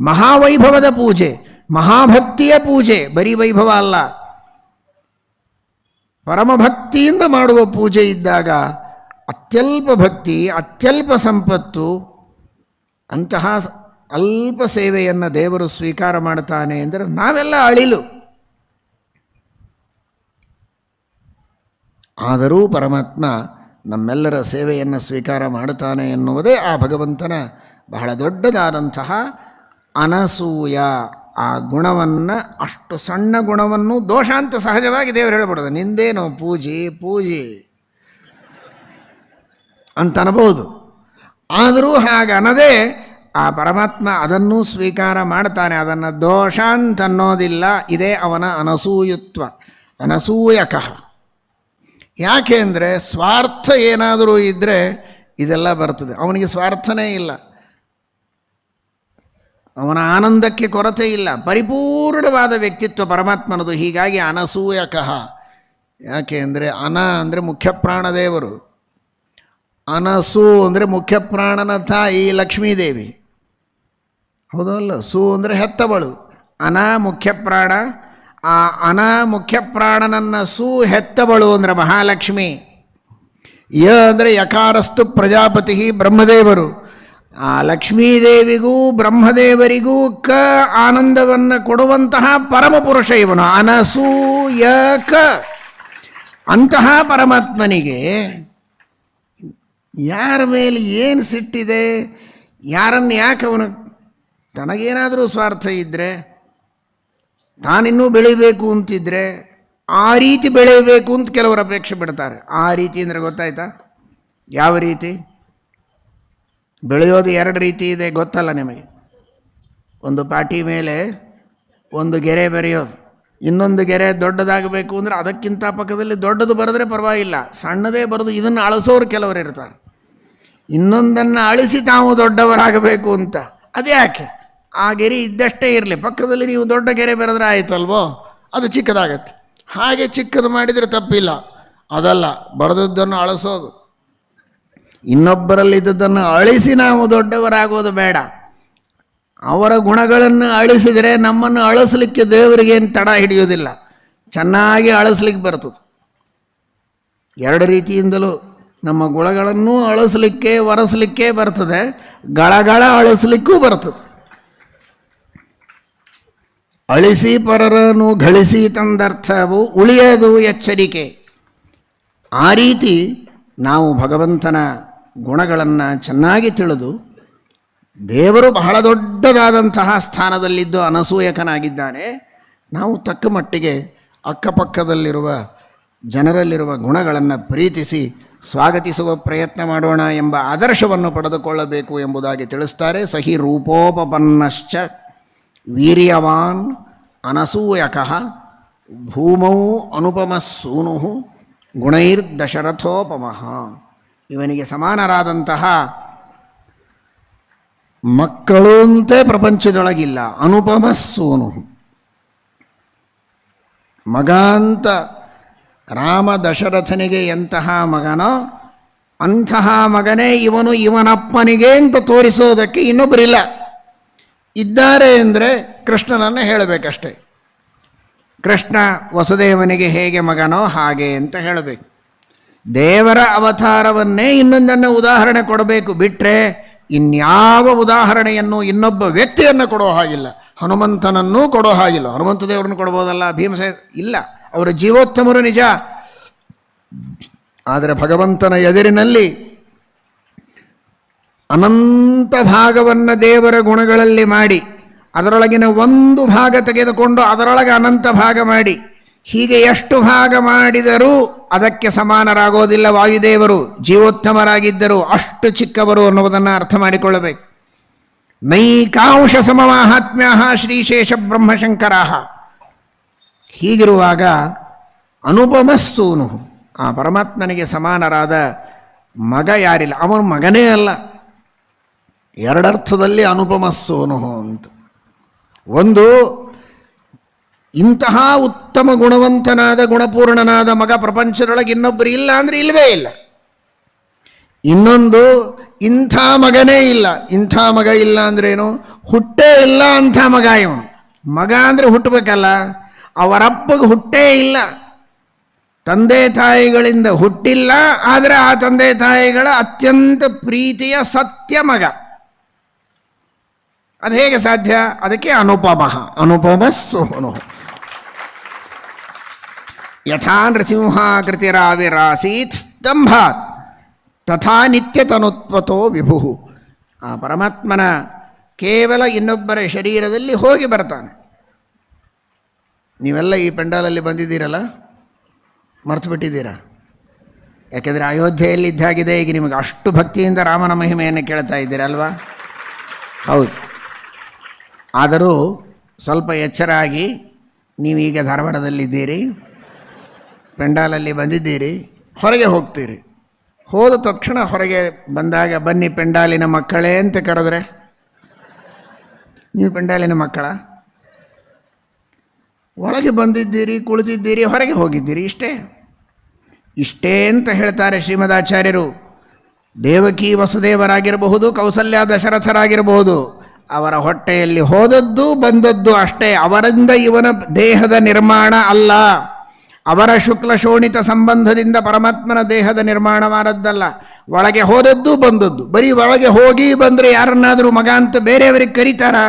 ಮಹಾವೈಭವದ ಪೂಜೆ, ಮಹಾಭಕ್ತಿಯ ಪೂಜೆ, ಬರೀ ವೈಭವ ಅಲ್ಲ, ಪರಮಭಕ್ತಿಯಿಂದ ಮಾಡುವ ಪೂಜೆ ಇದ್ದಾಗ ಅತ್ಯಲ್ಪ ಭಕ್ತಿ, ಅತ್ಯಲ್ಪ ಸಂಪತ್ತು, ಅಂತಹ ಅಲ್ಪ ಸೇವೆಯನ್ನು ದೇವರು ಸ್ವೀಕಾರ ಮಾಡ್ತಾನೆ ಅಂದರೆ ನಾವೆಲ್ಲ ಅಳಿಲು. ಆದರೂ ಪರಮಾತ್ಮ ನಮ್ಮೆಲ್ಲರ ಸೇವೆಯನ್ನು ಸ್ವೀಕಾರ ಮಾಡುತ್ತಾನೆ ಎನ್ನುವುದೇ ಆ ಭಗವಂತನ ಬಹಳ ದೊಡ್ಡದಾದಂತಹ ಅನಸೂಯ. ಆ ಗುಣವನ್ನು, ಅಷ್ಟು ಸಣ್ಣ ಗುಣವನ್ನು ದೋಷ ಅಂತ ಸಹಜವಾಗಿ ದೇವರು ಹೇಳ್ಬಿಡೋದು. ನಿಂದೇನೋ ಪೂಜೆ ಅಂತ ಅನ್ಬೋದು. ಆದರೂ ಹಾಗನ್ನದೇ ಆ ಪರಮಾತ್ಮ ಅದನ್ನು ಸ್ವೀಕಾರ ಮಾಡ್ತಾನೆ. ಅದನ್ನು ದೋಷ ಅಂತ ಅನ್ನೋದಿಲ್ಲ. ಇದೇ ಅವನ ಅನಸೂಯತ್ವ, ಅನಸೂಯಕಃ. ಯಾಕೆ ಅಂದರೆ ಸ್ವಾರ್ಥ ಏನಾದರೂ ಇದ್ದರೆ ಇದೆಲ್ಲ ಬರ್ತದೆ. ಅವನಿಗೆ ಸ್ವಾರ್ಥನೇ ಇಲ್ಲ, ಅವನ ಆನಂದಕ್ಕೆ ಕೊರತೆ ಇಲ್ಲ, ಪರಿಪೂರ್ಣವಾದ ವ್ಯಕ್ತಿತ್ವ ಪರಮಾತ್ಮನದು. ಹೀಗಾಗಿ ಅನಸೂಯಕಃ. ಯಾಕೆ ಅಂದರೆ ಅನ ಅಂದರೆ ಮುಖ್ಯ ಪ್ರಾಣದೇವರು, ಅನಸು ಅಂದರೆ ಮುಖ್ಯ ಪ್ರಾಣನ ತಾಯಿ ಲಕ್ಷ್ಮೀದೇವಿ, ಹೌದಲ್ಲ? ಸು ಅಂದರೆ ಹೆತ್ತವಳು, ಅನ ಮುಖ್ಯ ಪ್ರಾಣ. ಆ ಅನ ಮುಖ್ಯ ಪ್ರಾಣನನ್ನು ಸು ಹೆತ್ತವಳು ಅಂದರೆ ಮಹಾಲಕ್ಷ್ಮಿ. ಯ ಅಂದರೆ ಯಕಾರಸ್ತು ಪ್ರಜಾಪತಿ ಬ್ರಹ್ಮದೇವರು. ಆ ಲಕ್ಷ್ಮೀದೇವಿಗೂ ಬ್ರಹ್ಮದೇವರಿಗೂ ಆನಂದವನ್ನು ಕೊಡುವಂತಹ ಪರಮಪುರುಷ ಇವನು ಅನಸೂಯಕ. ಅಂತಹ ಪರಮಾತ್ಮನಿಗೆ ಯಾರ ಮೇಲೆ ಏನು ಸಿಟ್ಟಿದೆ, ಯಾರನ್ನು ಯಾಕೆ ಅವನು, ತನಗೇನಾದರೂ ಸ್ವಾರ್ಥ ಇದ್ದರೆ, ತಾನಿನ್ನೂ ಬೆಳಿಬೇಕು ಅಂತಿದ್ರೆ ಆ ರೀತಿ ಬೆಳೆಯಬೇಕು ಅಂತ ಕೆಲವರು ಅಪೇಕ್ಷೆ ಬಿಡ್ತಾರೆ. ಆ ರೀತಿ ಅಂದರೆ ಗೊತ್ತಾಯ್ತಾ? ಯಾವ ರೀತಿ ಬೆಳೆಯೋದು? ಎರಡು ರೀತಿ ಇದೆ, ಗೊತ್ತಲ್ಲ ನಿಮಗೆ. ಒಂದು ಪಾಟಿ ಮೇಲೆ ಒಂದು ಗೆರೆ ಬರೆಯೋದು, ಇನ್ನೊಂದು ಗೆರೆ ದೊಡ್ಡದಾಗಬೇಕು ಅಂದರೆ ಅದಕ್ಕಿಂತ ಪಕ್ಕದಲ್ಲಿ ದೊಡ್ಡದು ಬರೆದ್ರೆ ಪರವಾಗಿಲ್ಲ, ಸಣ್ಣದೇ ಬರೆದು ಇದನ್ನು ಅಳಿಸೋರು ಕೆಲವರು ಇರ್ತಾರೆ. ಇನ್ನೊಂದನ್ನು ಅಳಿಸಿ ತಾವು ದೊಡ್ಡವರಾಗಬೇಕು ಅಂತ. ಅದ್ಯಾಕೆ? ಆ ಗೆರೆ ಇದ್ದಷ್ಟೇ ಇರಲಿ, ಪಕ್ಕದಲ್ಲಿ ನೀವು ದೊಡ್ಡ ಗೆರೆ ಬರೆದ್ರೆ ಆಯಿತಲ್ವೋ, ಅದು ಚಿಕ್ಕದಾಗತ್ತೆ. ಹಾಗೆ ಚಿಕ್ಕದು ಮಾಡಿದರೆ ತಪ್ಪಿಲ್ಲ. ಅದಲ್ಲ, ಬರೆದದ್ದನ್ನು ಅಳಿಸೋದು, ಇನ್ನೊಬ್ಬರಲ್ಲಿದ್ದದ್ದನ್ನು ಅಳಿಸಿ ನಾವು ದೊಡ್ಡವರಾಗೋದು ಬೇಡ. ಅವರ ಗುಣಗಳನ್ನು ಅಳಿಸಿದರೆ ನಮ್ಮನ್ನು ಅಳಿಸ್ಲಿಕ್ಕೆ ದೇವರಿಗೇನು ತಡ ಹಿಡಿಯೋದಿಲ್ಲ, ಚೆನ್ನಾಗಿ ಅಳಿಸ್ಲಿಕ್ಕೆ ಬರ್ತದೆ. ಎರಡು ರೀತಿಯಿಂದಲೂ ನಮ್ಮ ಗುಣಗಳನ್ನು ಅಳಿಸ್ಲಿಕ್ಕೆ ಒರೆಸಲಿಕ್ಕೆ ಬರ್ತದೆ, ಗಳಗಳ ಅಳಿಸ್ಲಿಕ್ಕೂ ಬರ್ತದೆ. ಅಳಿಸಿ ಪರರನ್ನು ಗಳಿಸಿ ತಂದರ್ಥವು ಉಳಿಯದು ಎಚ್ಚರಿಕೆ. ಆ ರೀತಿ ನಾವು ಭಗವಂತನ ಗುಣಗಳನ್ನು ಚೆನ್ನಾಗಿ ತಿಳಿದು, ದೇವರು ಬಹಳ ದೊಡ್ಡದಾದಂತಹ ಸ್ಥಾನದಲ್ಲಿದ್ದು ಅನಸೂಯಕನಾಗಿದ್ದಾನೆ, ನಾವು ತಕ್ಕ ಮಟ್ಟಿಗೆ ಅಕ್ಕಪಕ್ಕದಲ್ಲಿರುವ ಜನರಲ್ಲಿರುವ ಗುಣಗಳನ್ನು ಪ್ರೀತಿಸಿ ಸ್ವಾಗತಿಸುವ ಪ್ರಯತ್ನ ಮಾಡೋಣ ಎಂಬ ಆದರ್ಶವನ್ನು ಪಡೆದುಕೊಳ್ಳಬೇಕು ಎಂಬುದಾಗಿ ತಿಳಿಸ್ತಾರೆ. ಸಹಿ ರೂಪೋಪಪನ್ನಶ್ಚ ವೀರ್ಯವಾನ್ ಅನಸೂಯಕಃ ಭೂಮೌ ಅನುಪಮಸ್ಸೂನು ಗುಣೈರ್ದಶರಥೋಪಮಃ. ಇವನಿಗೆ ಸಮಾನರಾದಂತಹ ಮಕ್ಕಳು ಅಂತೆ ಪ್ರಪಂಚದೊಳಗಿಲ್ಲ. ಅನುಪಮಸ್ಸೂನು, ಮಗ ಅಂತ ರಾಮ ದಶರಥನಿಗೆ ಎಂತಹ ಮಗನೋ ಅಂತಹ ಮಗನೇ ಇವನು ಇವನಪ್ಪನಿಗೆ ಅಂತ ತೋರಿಸೋದಕ್ಕೆ ಇನ್ನೊಬ್ಬರಿಲ್ಲ. ಇದ್ದಾರೆ ಅಂದರೆ ಕೃಷ್ಣನನ್ನು ಹೇಳಬೇಕಷ್ಟೆ. ಕೃಷ್ಣ ವಸುದೇವನಿಗೆ ಹೇಗೆ ಮಗನೋ ಹಾಗೆ ಅಂತ ಹೇಳಬೇಕು. ದೇವರ ಅವತಾರವನ್ನೇ ಇನ್ನೊಂದನ್ನು ಉದಾಹರಣೆ ಕೊಡಬೇಕು, ಬಿಟ್ಟರೆ ಇನ್ಯಾವ ಉದಾಹರಣೆಯನ್ನು ಇನ್ನೊಬ್ಬ ವ್ಯಕ್ತಿಯನ್ನು ಕೊಡೋ ಹಾಗಿಲ್ಲ. ಹನುಮಂತನನ್ನೂ ಕೊಡೋ ಹಾಗಿಲ್ಲ. ಹನುಮಂತ ದೇವರನ್ನು ಕೊಡ್ಬೋದಲ್ಲ, ಭೀಮಸೇನ ಇಲ್ಲ, ಅವರ ಜೀವೋತ್ತಮರು ನಿಜ. ಆದರೆ ಭಗವಂತನ ಎದುರಿನಲ್ಲಿ ಅನಂತ ಭಾಗವನ್ನು ದೇವರ ಗುಣಗಳಲ್ಲಿ ಮಾಡಿ, ಅದರೊಳಗಿನ ಒಂದು ಭಾಗ ತೆಗೆದುಕೊಂಡು ಅದರೊಳಗೆ ಅನಂತ ಭಾಗ ಮಾಡಿ, ಹೀಗೆ ಎಷ್ಟು ಭಾಗ ಮಾಡಿದರೂ ಅದಕ್ಕೆ ಸಮಾನರಾಗೋದಿಲ್ಲ ವಾಯುದೇವರು. ಜೀವೋತ್ತಮರಾಗಿದ್ದರು, ಅಷ್ಟು ಚಿಕ್ಕವರು ಅನ್ನುವುದನ್ನು ಅರ್ಥ ಮಾಡಿಕೊಳ್ಳಬೇಕು. ನೈಕಾಂಶ ಸಮಮಾಹಾತ್ಮ್ಯ ಶ್ರೀಶೇಷ ಬ್ರಹ್ಮಶಂಕರ. ಹೀಗಿರುವಾಗ ಅನುಪಮಸ್ಸೂನು, ಆ ಪರಮಾತ್ಮನಿಗೆ ಸಮಾನರಾದ ಮಗ ಯಾರಿಲ್ಲ. ಅವನು ಮಗನೇ ಅಲ್ಲ, ಎರಡರ್ಥದಲ್ಲಿ ಅನುಪಮಸ್ಸೂನು ಅಂತ. ಒಂದು, ಇಂತಹ ಉತ್ತಮ ಗುಣವಂತನಾದ ಗುಣಪೂರ್ಣನಾದ ಮಗ ಪ್ರಪಂಚದೊಳಗೆ ಇನ್ನೊಬ್ಬರು ಇಲ್ಲ ಅಂದರೆ ಇಲ್ಲವೇ ಇಲ್ಲ. ಇನ್ನೊಂದು, ಇಂಥ ಮಗನೇ ಇಲ್ಲ. ಇಂಥ ಮಗ ಇಲ್ಲ ಅಂದ್ರೇನು? ಹುಟ್ಟೇ ಇಲ್ಲ ಅಂಥ ಮಗ ಇವನು. ಮಗ ಅಂದರೆ ಹುಟ್ಟಬೇಕಲ್ಲ, ಅವರಪ್ಪಗೆ ಹುಟ್ಟೇ ಇಲ್ಲ, ತಂದೆ ತಾಯಿಗಳಿಂದ ಹುಟ್ಟಿಲ್ಲ, ಆದರೆ ಆ ತಂದೆ ತಾಯಿಗಳ ಅತ್ಯಂತ ಪ್ರೀತಿಯ ಸತ್ಯ ಮಗ. ಅದು ಹೇಗೆ ಸಾಧ್ಯ? ಅದಕ್ಕೆ ಅನುಪಮಃ, ಅನುಪಮಸ್ಸೂನು. ಯಥಾ ನೃಸಿಂಹಾಕೃತಿರಾವಿರಾಸೀತ್ ಸ್ತಂಭಾತ್ ತಥಾ ನಿತ್ಯತನುತ್ವತೋ ವಿಭು. ಆ ಪರಮಾತ್ಮನ ಕೇವಲ ಇನ್ನೊಬ್ಬರ ಶರೀರದಲ್ಲಿ ಹೋಗಿ ಬರ್ತಾನೆ. ನೀವೆಲ್ಲ ಈ ಪೆಂಡಾಲಲ್ಲಿ ಬಂದಿದ್ದೀರಲ್ಲ, ಮರ್ತು ಬಿಟ್ಟಿದ್ದೀರಾ? ಯಾಕೆಂದರೆ ಅಯೋಧ್ಯೆಯಲ್ಲಿದ್ದಾಗಿದೆ. ಈಗ ನಿಮಗೆ ಅಷ್ಟು ಭಕ್ತಿಯಿಂದ ರಾಮನ ಮಹಿಮೆಯನ್ನು ಕೇಳ್ತಾ ಇದ್ದೀರಲ್ವಾ? ಹೌದು. ಆದರೂ ಸ್ವಲ್ಪ ಎಚ್ಚರಾಗಿ, ನೀವೀಗ ಧಾರವಾಡದಲ್ಲಿದ್ದೀರಿ, ಪೆಂಡಾಲಲ್ಲಿ ಬಂದಿದ್ದೀರಿ, ಹೊರಗೆ ಹೋಗ್ತೀರಿ. ಹೋದ ತಕ್ಷಣ ಹೊರಗೆ ಬಂದಾಗ ಬನ್ನಿ ಪೆಂಡಾಲಿನ ಮಕ್ಕಳೇ ಅಂತ ಕರೆದ್ರೆ ನೀವು ಪೆಂಡಾಲಿನ ಮಕ್ಕಳ? ಒಳಗೆ ಬಂದಿದ್ದೀರಿ, ಕುಳಿತಿದ್ದೀರಿ, ಹೊರಗೆ ಹೋಗಿದ್ದೀರಿ, ಇಷ್ಟೇ. ಇಷ್ಟೇ ಅಂತ ಹೇಳ್ತಾರೆ ಶ್ರೀಮದಾಚಾರ್ಯರು. ದೇವಕಿ ವಸುದೇವರಾಗಿರಬಹುದು, ಕೌಸಲ್ಯ ದಶರಥರಾಗಿರಬಹುದು, ಅವರ ಹೊಟ್ಟೆಯಲ್ಲಿ ಹೋದದ್ದು ಬಂದದ್ದು ಅಷ್ಟೇ. ಅವರಿಂದ ಇವನ ದೇಹದ ನಿರ್ಮಾಣ ಅಲ್ಲ. ಅವರ ಶುಕ್ಲ ಶೋಣಿತ ಸಂಬಂಧದಿಂದ ಪರಮಾತ್ಮನ ದೇಹದ ನಿರ್ಮಾಣವಾದದ್ದಲ್ಲ. ಒಳಗೆ ಹೋದದ್ದು ಬಂದದ್ದು. ಬರೀ ಒಳಗೆ ಹೋಗಿ ಬಂದರೆ ಯಾರನ್ನಾದರೂ ಮಗ ಅಂತ ಬೇರೆಯವರಿಗೆ ಕರೀತಾರಾ?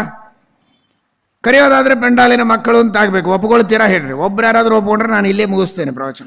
ಕರೆಯೋದಾದರೆ ಪೆಂಡಾಲಿನ ಮಕ್ಕಳು ಅಂತ ಆಗಬೇಕು. ಒಪ್ಕೊಳ್ತೀರಾ ಹೇಳ್ರಿ? ಒಬ್ರು ಯಾರಾದರೂ ಒಪ್ಕೊಂಡ್ರೆ ನಾನು ಇಲ್ಲೇ ಮುಗಿಸ್ತೇನೆ ಪ್ರವಚನ.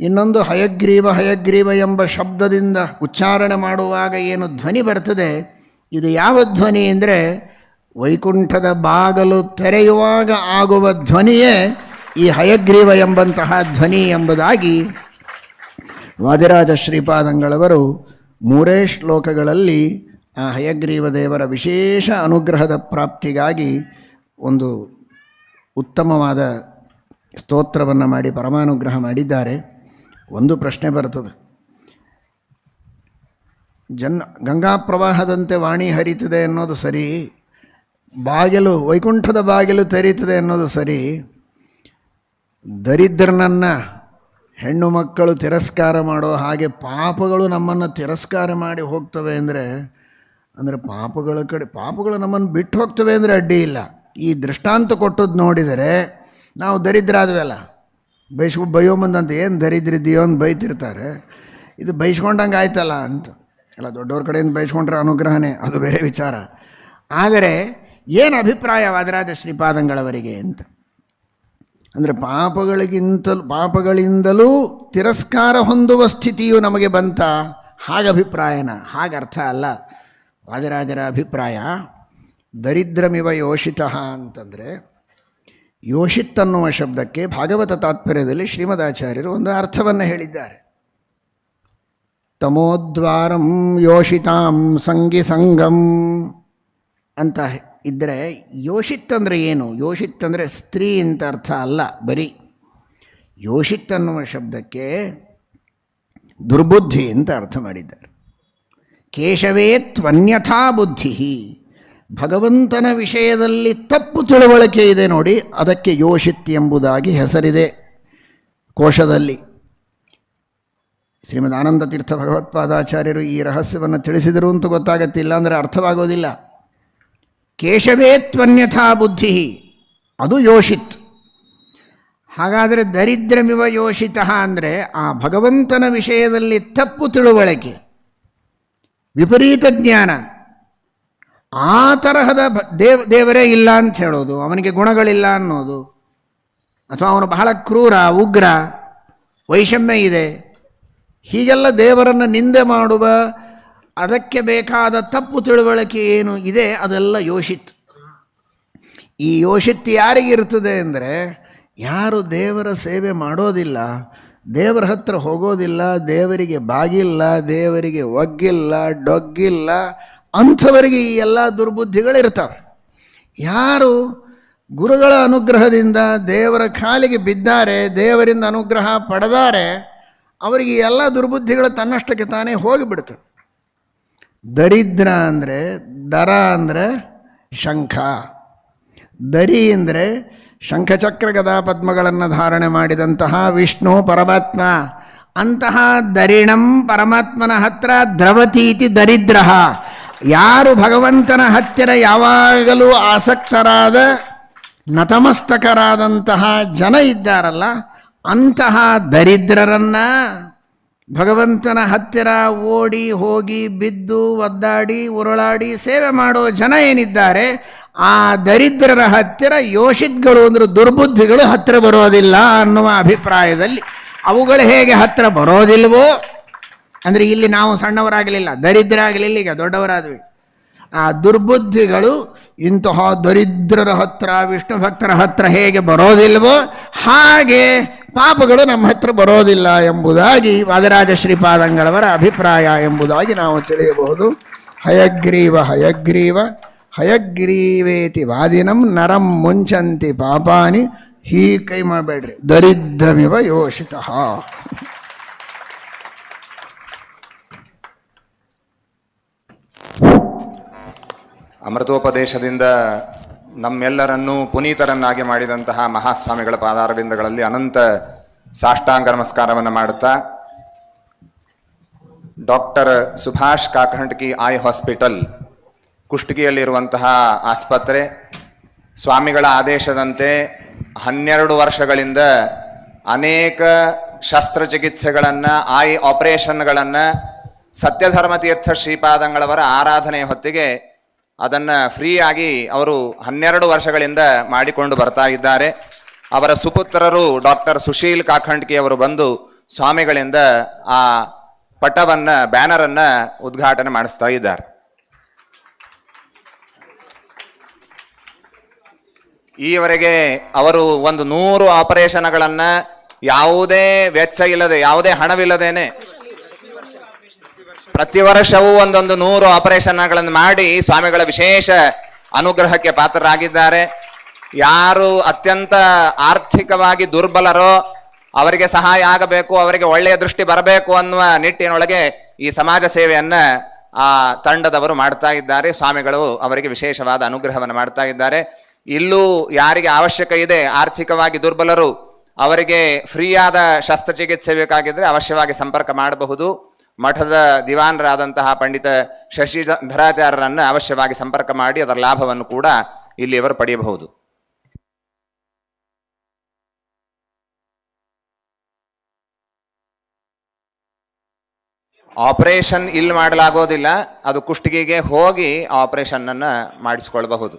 ಇನ್ನೊಂದು ಹಯಗ್ರೀವ ಹಯಗ್ರೀವ ಎಂಬ ಶಬ್ದದಿಂದ ಉಚ್ಚಾರಣೆ ಮಾಡುವಾಗ ಏನು ಧ್ವನಿ ಬರ್ತದೆ, ಇದು ಯಾವ ಧ್ವನಿ ಅಂದರೆ ವೈಕುಂಠದ ಬಾಗಲು ತೆರೆಯುವಾಗ ಆಗುವ ಧ್ವನಿಯೇ ಈ ಹಯಗ್ರೀವ ಎಂಬಂತಹ ಧ್ವನಿ ಎಂಬುದಾಗಿ ವಾದಿರಾಜ ಶ್ರೀಪಾದಂಗಳವರು 3 ಶ್ಲೋಕಗಳಲ್ಲಿ ಆ ಹಯಗ್ರೀವ ದೇವರ ವಿಶೇಷ ಅನುಗ್ರಹದ ಪ್ರಾಪ್ತಿಗಾಗಿ ಒಂದು ಉತ್ತಮವಾದ ಸ್ತೋತ್ರವನ್ನು ಮಾಡಿ ಪರಮಾನುಗ್ರಹ ಮಾಡಿದ್ದಾರೆ. ಒಂದು ಪ್ರಶ್ನೆ ಬರ್ತದೆ, ಗಂಗಾ ಪ್ರವಾಹದಂತೆ ವಾಣಿ ಹರಿತದೆ ಅನ್ನೋದು ಸರಿ, ಬಾಗಿಲು ವೈಕುಂಠದ ಬಾಗಿಲು ತೆರೀತದೆ ಅನ್ನೋದು ಸರಿ, ದರಿದ್ರನನ್ನು ಹೆಣ್ಣು ಮಕ್ಕಳು ತಿರಸ್ಕಾರ ಮಾಡೋ ಹಾಗೆ ಪಾಪಗಳು ನಮ್ಮನ್ನು ತಿರಸ್ಕಾರ ಮಾಡಿ ಹೋಗ್ತವೆ ಅಂದರೆ ಪಾಪಗಳು ನಮ್ಮನ್ನು ಬಿಟ್ಟು ಹೋಗ್ತವೆ ಅಂದರೆ ಅಡ್ಡಿ ಇಲ್ಲ. ಈ ದೃಷ್ಟಾಂತ ಕೊಟ್ಟದ್ದು ನೋಡಿದರೆ ನಾವು ದರಿದ್ರ ಆದ್ವಲ್ಲ, ಬೈಯೋ ಮುಂದಂತ ಏನು ದರಿದ್ರಿದ್ದೀಯೋ ಅಂತ ಬೈತಿರ್ತಾರೆ, ಇದು ಬೈಸ್ಕೊಂಡಂಗೆ ಆಯ್ತಲ್ಲ ಅಂತ. ಎಲ್ಲ ದೊಡ್ಡವ್ರ ಕಡೆಯಿಂದ ಬೈಸ್ಕೊಂಡ್ರೆ ಅನುಗ್ರಹನೇ, ಅದು ಬೇರೆ ವಿಚಾರ. ಆದರೆ ಏನು ಅಭಿಪ್ರಾಯ ವಾದಿರಾಜ ಶ್ರೀಪಾದಂಗಳವರಿಗೆ ಅಂತ ಅಂದರೆ ಪಾಪಗಳಿಂದಲೂ ತಿರಸ್ಕಾರ ಹೊಂದುವ ಸ್ಥಿತಿಯು ನಮಗೆ ಬಂತ, ಹಾಗೆ ಅಭಿಪ್ರಾಯನ? ಹಾಗರ್ಥ ಅಲ್ಲ. ವಾದಿರಾಜರ ಅಭಿಪ್ರಾಯ ದರಿದ್ರಮಿವ ಯೋಷಿತಃ ಅಂತಂದರೆ, ಯೋಷಿತ್ ಅನ್ನುವ ಶಬ್ದಕ್ಕೆ ಭಾಗವತ ತಾತ್ಪರ್ಯದಲ್ಲಿ ಶ್ರೀಮದಾಚಾರ್ಯರು ಒಂದು ಅರ್ಥವನ್ನು ಹೇಳಿದ್ದಾರೆ. ತಮೋದ್ವಾರಂ ಯೋಷಿತಾಂ ಸಂಗಿ ಸಂಗಂ ಅಂತ ಇದ್ದರೆ, ಯೋಷಿತ್ ಅಂದರೆ ಏನು? ಯೋಷಿತ್ ಅಂದರೆ ಸ್ತ್ರೀ ಅಂತ ಅರ್ಥ ಅಲ್ಲ ಬರೀ. ಯೋಷಿತ್ ಅನ್ನುವ ಶಬ್ದಕ್ಕೆ ದುರ್ಬುದ್ಧಿ ಅಂತ ಅರ್ಥ ಮಾಡಿದ್ದಾರೆ. ಕೇಶವೇ ತ್ವನ್ಯಥಾ ಬುದ್ಧಿ, ಭಗವಂತನ ವಿಷಯದಲ್ಲಿ ತಪ್ಪು ತಿಳುವಳಿಕೆ ಇದೆ ನೋಡಿ, ಅದಕ್ಕೆ ಯೋಷಿತ್ ಎಂಬುದಾಗಿ ಹೆಸರಿದೆ ಕೋಶದಲ್ಲಿ. ಶ್ರೀಮದ್ ಆನಂದ ತೀರ್ಥ ಭಗವತ್ಪಾದಾಚಾರ್ಯರು ಈ ರಹಸ್ಯವನ್ನು ತಿಳಿಸಿದರು ಅಂತ ಗೊತ್ತಾಗತ್ತಿಲ್ಲ, ಅಂದರೆ ಅರ್ಥವಾಗೋದಿಲ್ಲ. ಕೇಶವೇ ತ್ವನ್ಯಥಾ ಬುದ್ಧಿ, ಅದು ಯೋಷಿತ್. ಹಾಗಾದರೆ ದರಿದ್ರಮಿವ ಯೋಷಿತಃ ಅಂದರೆ ಆ ಭಗವಂತನ ವಿಷಯದಲ್ಲಿ ತಪ್ಪು ತಿಳುವಳಿಕೆ, ವಿಪರೀತ ಜ್ಞಾನ, ಆ ತರಹದ ದೇವರೇ ಇಲ್ಲ ಅಂತ ಹೇಳೋದು, ಅವನಿಗೆ ಗುಣಗಳಿಲ್ಲ ಅನ್ನೋದು, ಅಥವಾ ಅವನು ಬಹಳ ಕ್ರೂರ, ಉಗ್ರ, ವೈಷಮ್ಯ ಇದೆ, ಹೀಗೆಲ್ಲ ದೇವರನ್ನು ನಿಂದೆ ಮಾಡುವ ಅದಕ್ಕೆ ಬೇಕಾದ ತಪ್ಪು ತಿಳುವಳಿಕೆ ಏನು ಇದೆ ಅದೆಲ್ಲ ಯೋಷಿತ್. ಈ ಯೋಷಿತ್ ಯಾರಿಗಿರ್ತದೆ ಅಂದರೆ, ಯಾರು ದೇವರ ಸೇವೆ ಮಾಡೋದಿಲ್ಲ, ದೇವರ ಹತ್ರ ಹೋಗೋದಿಲ್ಲ, ದೇವರಿಗೆ ಬಾಗಿಲ್ಲ, ದೇವರಿಗೆ ಒಗ್ಗಿಲ್ಲ, ಡೊಗ್ಗಿಲ್ಲ, ಅಂಥವರಿಗೆ ಈ ಎಲ್ಲ ದುರ್ಬುದ್ಧಿಗಳಿರ್ತವೆ. ಯಾರು ಗುರುಗಳ ಅನುಗ್ರಹದಿಂದ ದೇವರ ಕಾಲಿಗೆ ಬಿದ್ದಾರೆ, ದೇವರಿಂದ ಅನುಗ್ರಹ ಪಡೆದಾರೆ, ಅವರಿಗೆ ಎಲ್ಲ ದುರ್ಬುದ್ಧಿಗಳು ತನ್ನಷ್ಟಕ್ಕೆ ತಾನೇ ಹೋಗಿಬಿಡ್ತವೆ. ದರಿದ್ರ ಅಂದರೆ, ದರ ಅಂದರೆ ಶಂಖ, ದರಿ ಅಂದರೆ ಶಂಖಚಕ್ರ ಗದಾ ಪದ್ಮಗಳನ್ನು ಧಾರಣೆ ಮಾಡಿದಂತಹ ವಿಷ್ಣು ಪರಮಾತ್ಮ. ಅಂತಹ ದರಿಣಂ ಪರಮಾತ್ಮನ ಹತ್ರ ದ್ರವತೀತಿ ದರಿದ್ರ. ಯಾರು ಭಗವಂತನ ಹತ್ತಿರ ಯಾವಾಗಲೂ ಆಸಕ್ತರಾದ ನತಮಸ್ತಕರಾದಂತಹ ಜನ ಇದ್ದಾರಲ್ಲ, ಅಂತಹ ದರಿದ್ರರನ್ನು ಭಗವಂತನ ಹತ್ತಿರ ಓಡಿ ಹೋಗಿ ಬಿದ್ದು ಒದ್ದಾಡಿ ಉರುಳಾಡಿ ಸೇವೆ ಮಾಡೋ ಜನ ಏನಿದ್ದಾರೆ, ಆ ದರಿದ್ರರ ಹತ್ತಿರ ಯೋಷಿತ್ಗಳು ಅಂದರೆ ದುರ್ಬುದ್ಧಿಗಳು ಹತ್ತಿರ ಬರೋದಿಲ್ಲ ಅನ್ನುವ ಅಭಿಪ್ರಾಯದಲ್ಲಿ, ಅವುಗಳು ಹೇಗೆ ಹತ್ತಿರ ಬರೋದಿಲ್ವೋ ಅಂದರೆ, ಇಲ್ಲಿ ನಾವು ಸಣ್ಣವರಾಗಲಿಲ್ಲ, ದರಿದ್ರಾಗಲಿಲ್ಲ, ಈಗ ದೊಡ್ಡವರಾದ್ವಿ. ಆ ದುರ್ಬುದ್ಧಿಗಳು ಇಂತಹ ದರಿದ್ರರ ಹತ್ರ, ವಿಷ್ಣು ಭಕ್ತರ ಹತ್ರ ಹೇಗೆ ಬರೋದಿಲ್ವೋ ಹಾಗೆ ಪಾಪಗಳು ನಮ್ಮ ಹತ್ರ ಬರೋದಿಲ್ಲ ಎಂಬುದಾಗಿ ವಾದಿರಾಜ ಶ್ರೀಪಾದಂಗಳವರ ಅಭಿಪ್ರಾಯ ಎಂಬುದಾಗಿ ನಾವು ತಿಳಿಯಬಹುದು. ಹಯಗ್ರೀವ ಹಯಗ್ರೀವ ಹಯಗ್ರೀವೇತಿ ವಾದಿನಂ ನರಂ ಮುಂಚಂತಿ ಪಾಪಾನಿ. ಹೀ ಕೈ ಮಾಡಬೇಡ್ರಿ, ದರಿದ್ರಮಿವ ಯೋಷಿತಃ. ಅಮೃತೋಪದೇಶದಿಂದ ನಮ್ಮೆಲ್ಲರನ್ನೂ ಪುನೀತರನ್ನಾಗಿ ಮಾಡಿದಂತಹ ಮಹಾಸ್ವಾಮಿಗಳ ಪಾದಾರವಿಂದಗಳಲ್ಲಿ ಅನಂತ ಸಾಷ್ಟಾಂಗ ನಮಸ್ಕಾರವನ್ನು ಮಾಡುತ್ತಾ, ಡಾಕ್ಟರ್ ಸುಭಾಷ್ ಕಾಕಹಂಡ್ಕಿ ಐ ಹಾಸ್ಪಿಟಲ್ ಕುಷ್ಟಗಿಯಲ್ಲಿರುವಂತಹ ಆಸ್ಪತ್ರೆ ಸ್ವಾಮಿಗಳ ಆದೇಶದಂತೆ 12 ವರ್ಷಗಳಿಂದ ಅನೇಕ ಶಸ್ತ್ರಚಿಕಿತ್ಸೆಗಳನ್ನು, ಐ ಆಪರೇಷನ್ಗಳನ್ನು ಸತ್ಯಧರ್ಮತೀರ್ಥ ಶ್ರೀಪಾದಂಗಳವರ ಆರಾಧನೆಯ ಹೊತ್ತಿಗೆ ಅದನ್ನು ಫ್ರೀಯಾಗಿ ಅವರು 12 ವರ್ಷಗಳಿಂದ ಮಾಡಿಕೊಂಡು ಬರ್ತಾ ಇದ್ದಾರೆ. ಅವರ ಸುಪುತ್ರರು ಡಾಕ್ಟರ್ ಸುಶೀಲ್ ಕಾಕಹಂಡ್ಕಿ ಅವರು ಬಂದು ಸ್ವಾಮಿಗಳಿಂದ ಆ ಪಟವನ್ನ ಬ್ಯಾನರನ್ನ ಉದ್ಘಾಟನೆ ಮಾಡಿಸ್ತಾ ಇದ್ದಾರೆ. ಈವರೆಗೆ ಅವರು 100 ಆಪರೇಷನ್ಗಳನ್ನ ಯಾವುದೇ ವೆಚ್ಚ ಇಲ್ಲದೆ, ಯಾವುದೇ ಹಣವಿಲ್ಲದೇನೆ ಪ್ರತಿ ವರ್ಷವೂ 100 ಆಪರೇಷನ್ಗಳನ್ನು ಮಾಡಿ ಸ್ವಾಮಿಗಳ ವಿಶೇಷ ಅನುಗ್ರಹಕ್ಕೆ ಪಾತ್ರರಾಗಿದ್ದಾರೆ. ಯಾರು ಅತ್ಯಂತ ಆರ್ಥಿಕವಾಗಿ ದುರ್ಬಲರೋ ಅವರಿಗೆ ಸಹಾಯ ಆಗಬೇಕು, ಅವರಿಗೆ ಒಳ್ಳೆಯ ದೃಷ್ಟಿ ಬರಬೇಕು ಅನ್ನುವ ನಿಟ್ಟಿನೊಳಗೆ ಈ ಸಮಾಜ ಸೇವೆಯನ್ನ ಆ ತಂಡದವರು ಮಾಡ್ತಾ ಇದ್ದಾರೆ. ಸ್ವಾಮಿಗಳು ಅವರಿಗೆ ವಿಶೇಷವಾದ ಅನುಗ್ರಹವನ್ನು ಮಾಡ್ತಾ ಇದ್ದಾರೆ. ಇಲ್ಲೂ ಯಾರಿಗೆ ಅವಶ್ಯಕ ಇದೆ, ಆರ್ಥಿಕವಾಗಿ ದುರ್ಬಲರು, ಅವರಿಗೆ ಫ್ರೀಯಾದ ಶಸ್ತ್ರಚಿಕಿತ್ಸೆ ಬೇಕಾಗಿದ್ರೆ ಅವಶ್ಯವಾಗಿ ಸಂಪರ್ಕ ಮಾಡಬಹುದು. ಮಠದ ದಿವಾನರಾದಂತಹ ಪಂಡಿತ ಶಶಿಧರಾಚಾರ್ಯರನ್ನು ಅವಶ್ಯವಾಗಿ ಸಂಪರ್ಕ ಮಾಡಿ ಅದರ ಲಾಭವನ್ನು ಕೂಡ ಇಲ್ಲಿಯವರು ಪಡೆಯಬಹುದು. ಆಪರೇಷನ್ ಇಲ್ಲಿ ಮಾಡಲಾಗೋದಿಲ್ಲ, ಅದು ಕುಷ್ಟಗಿಗೆ ಹೋಗಿ ಆಪರೇಷನ್ ಅನ್ನ ಮಾಡಿಸಿಕೊಳ್ಳಬಹುದು.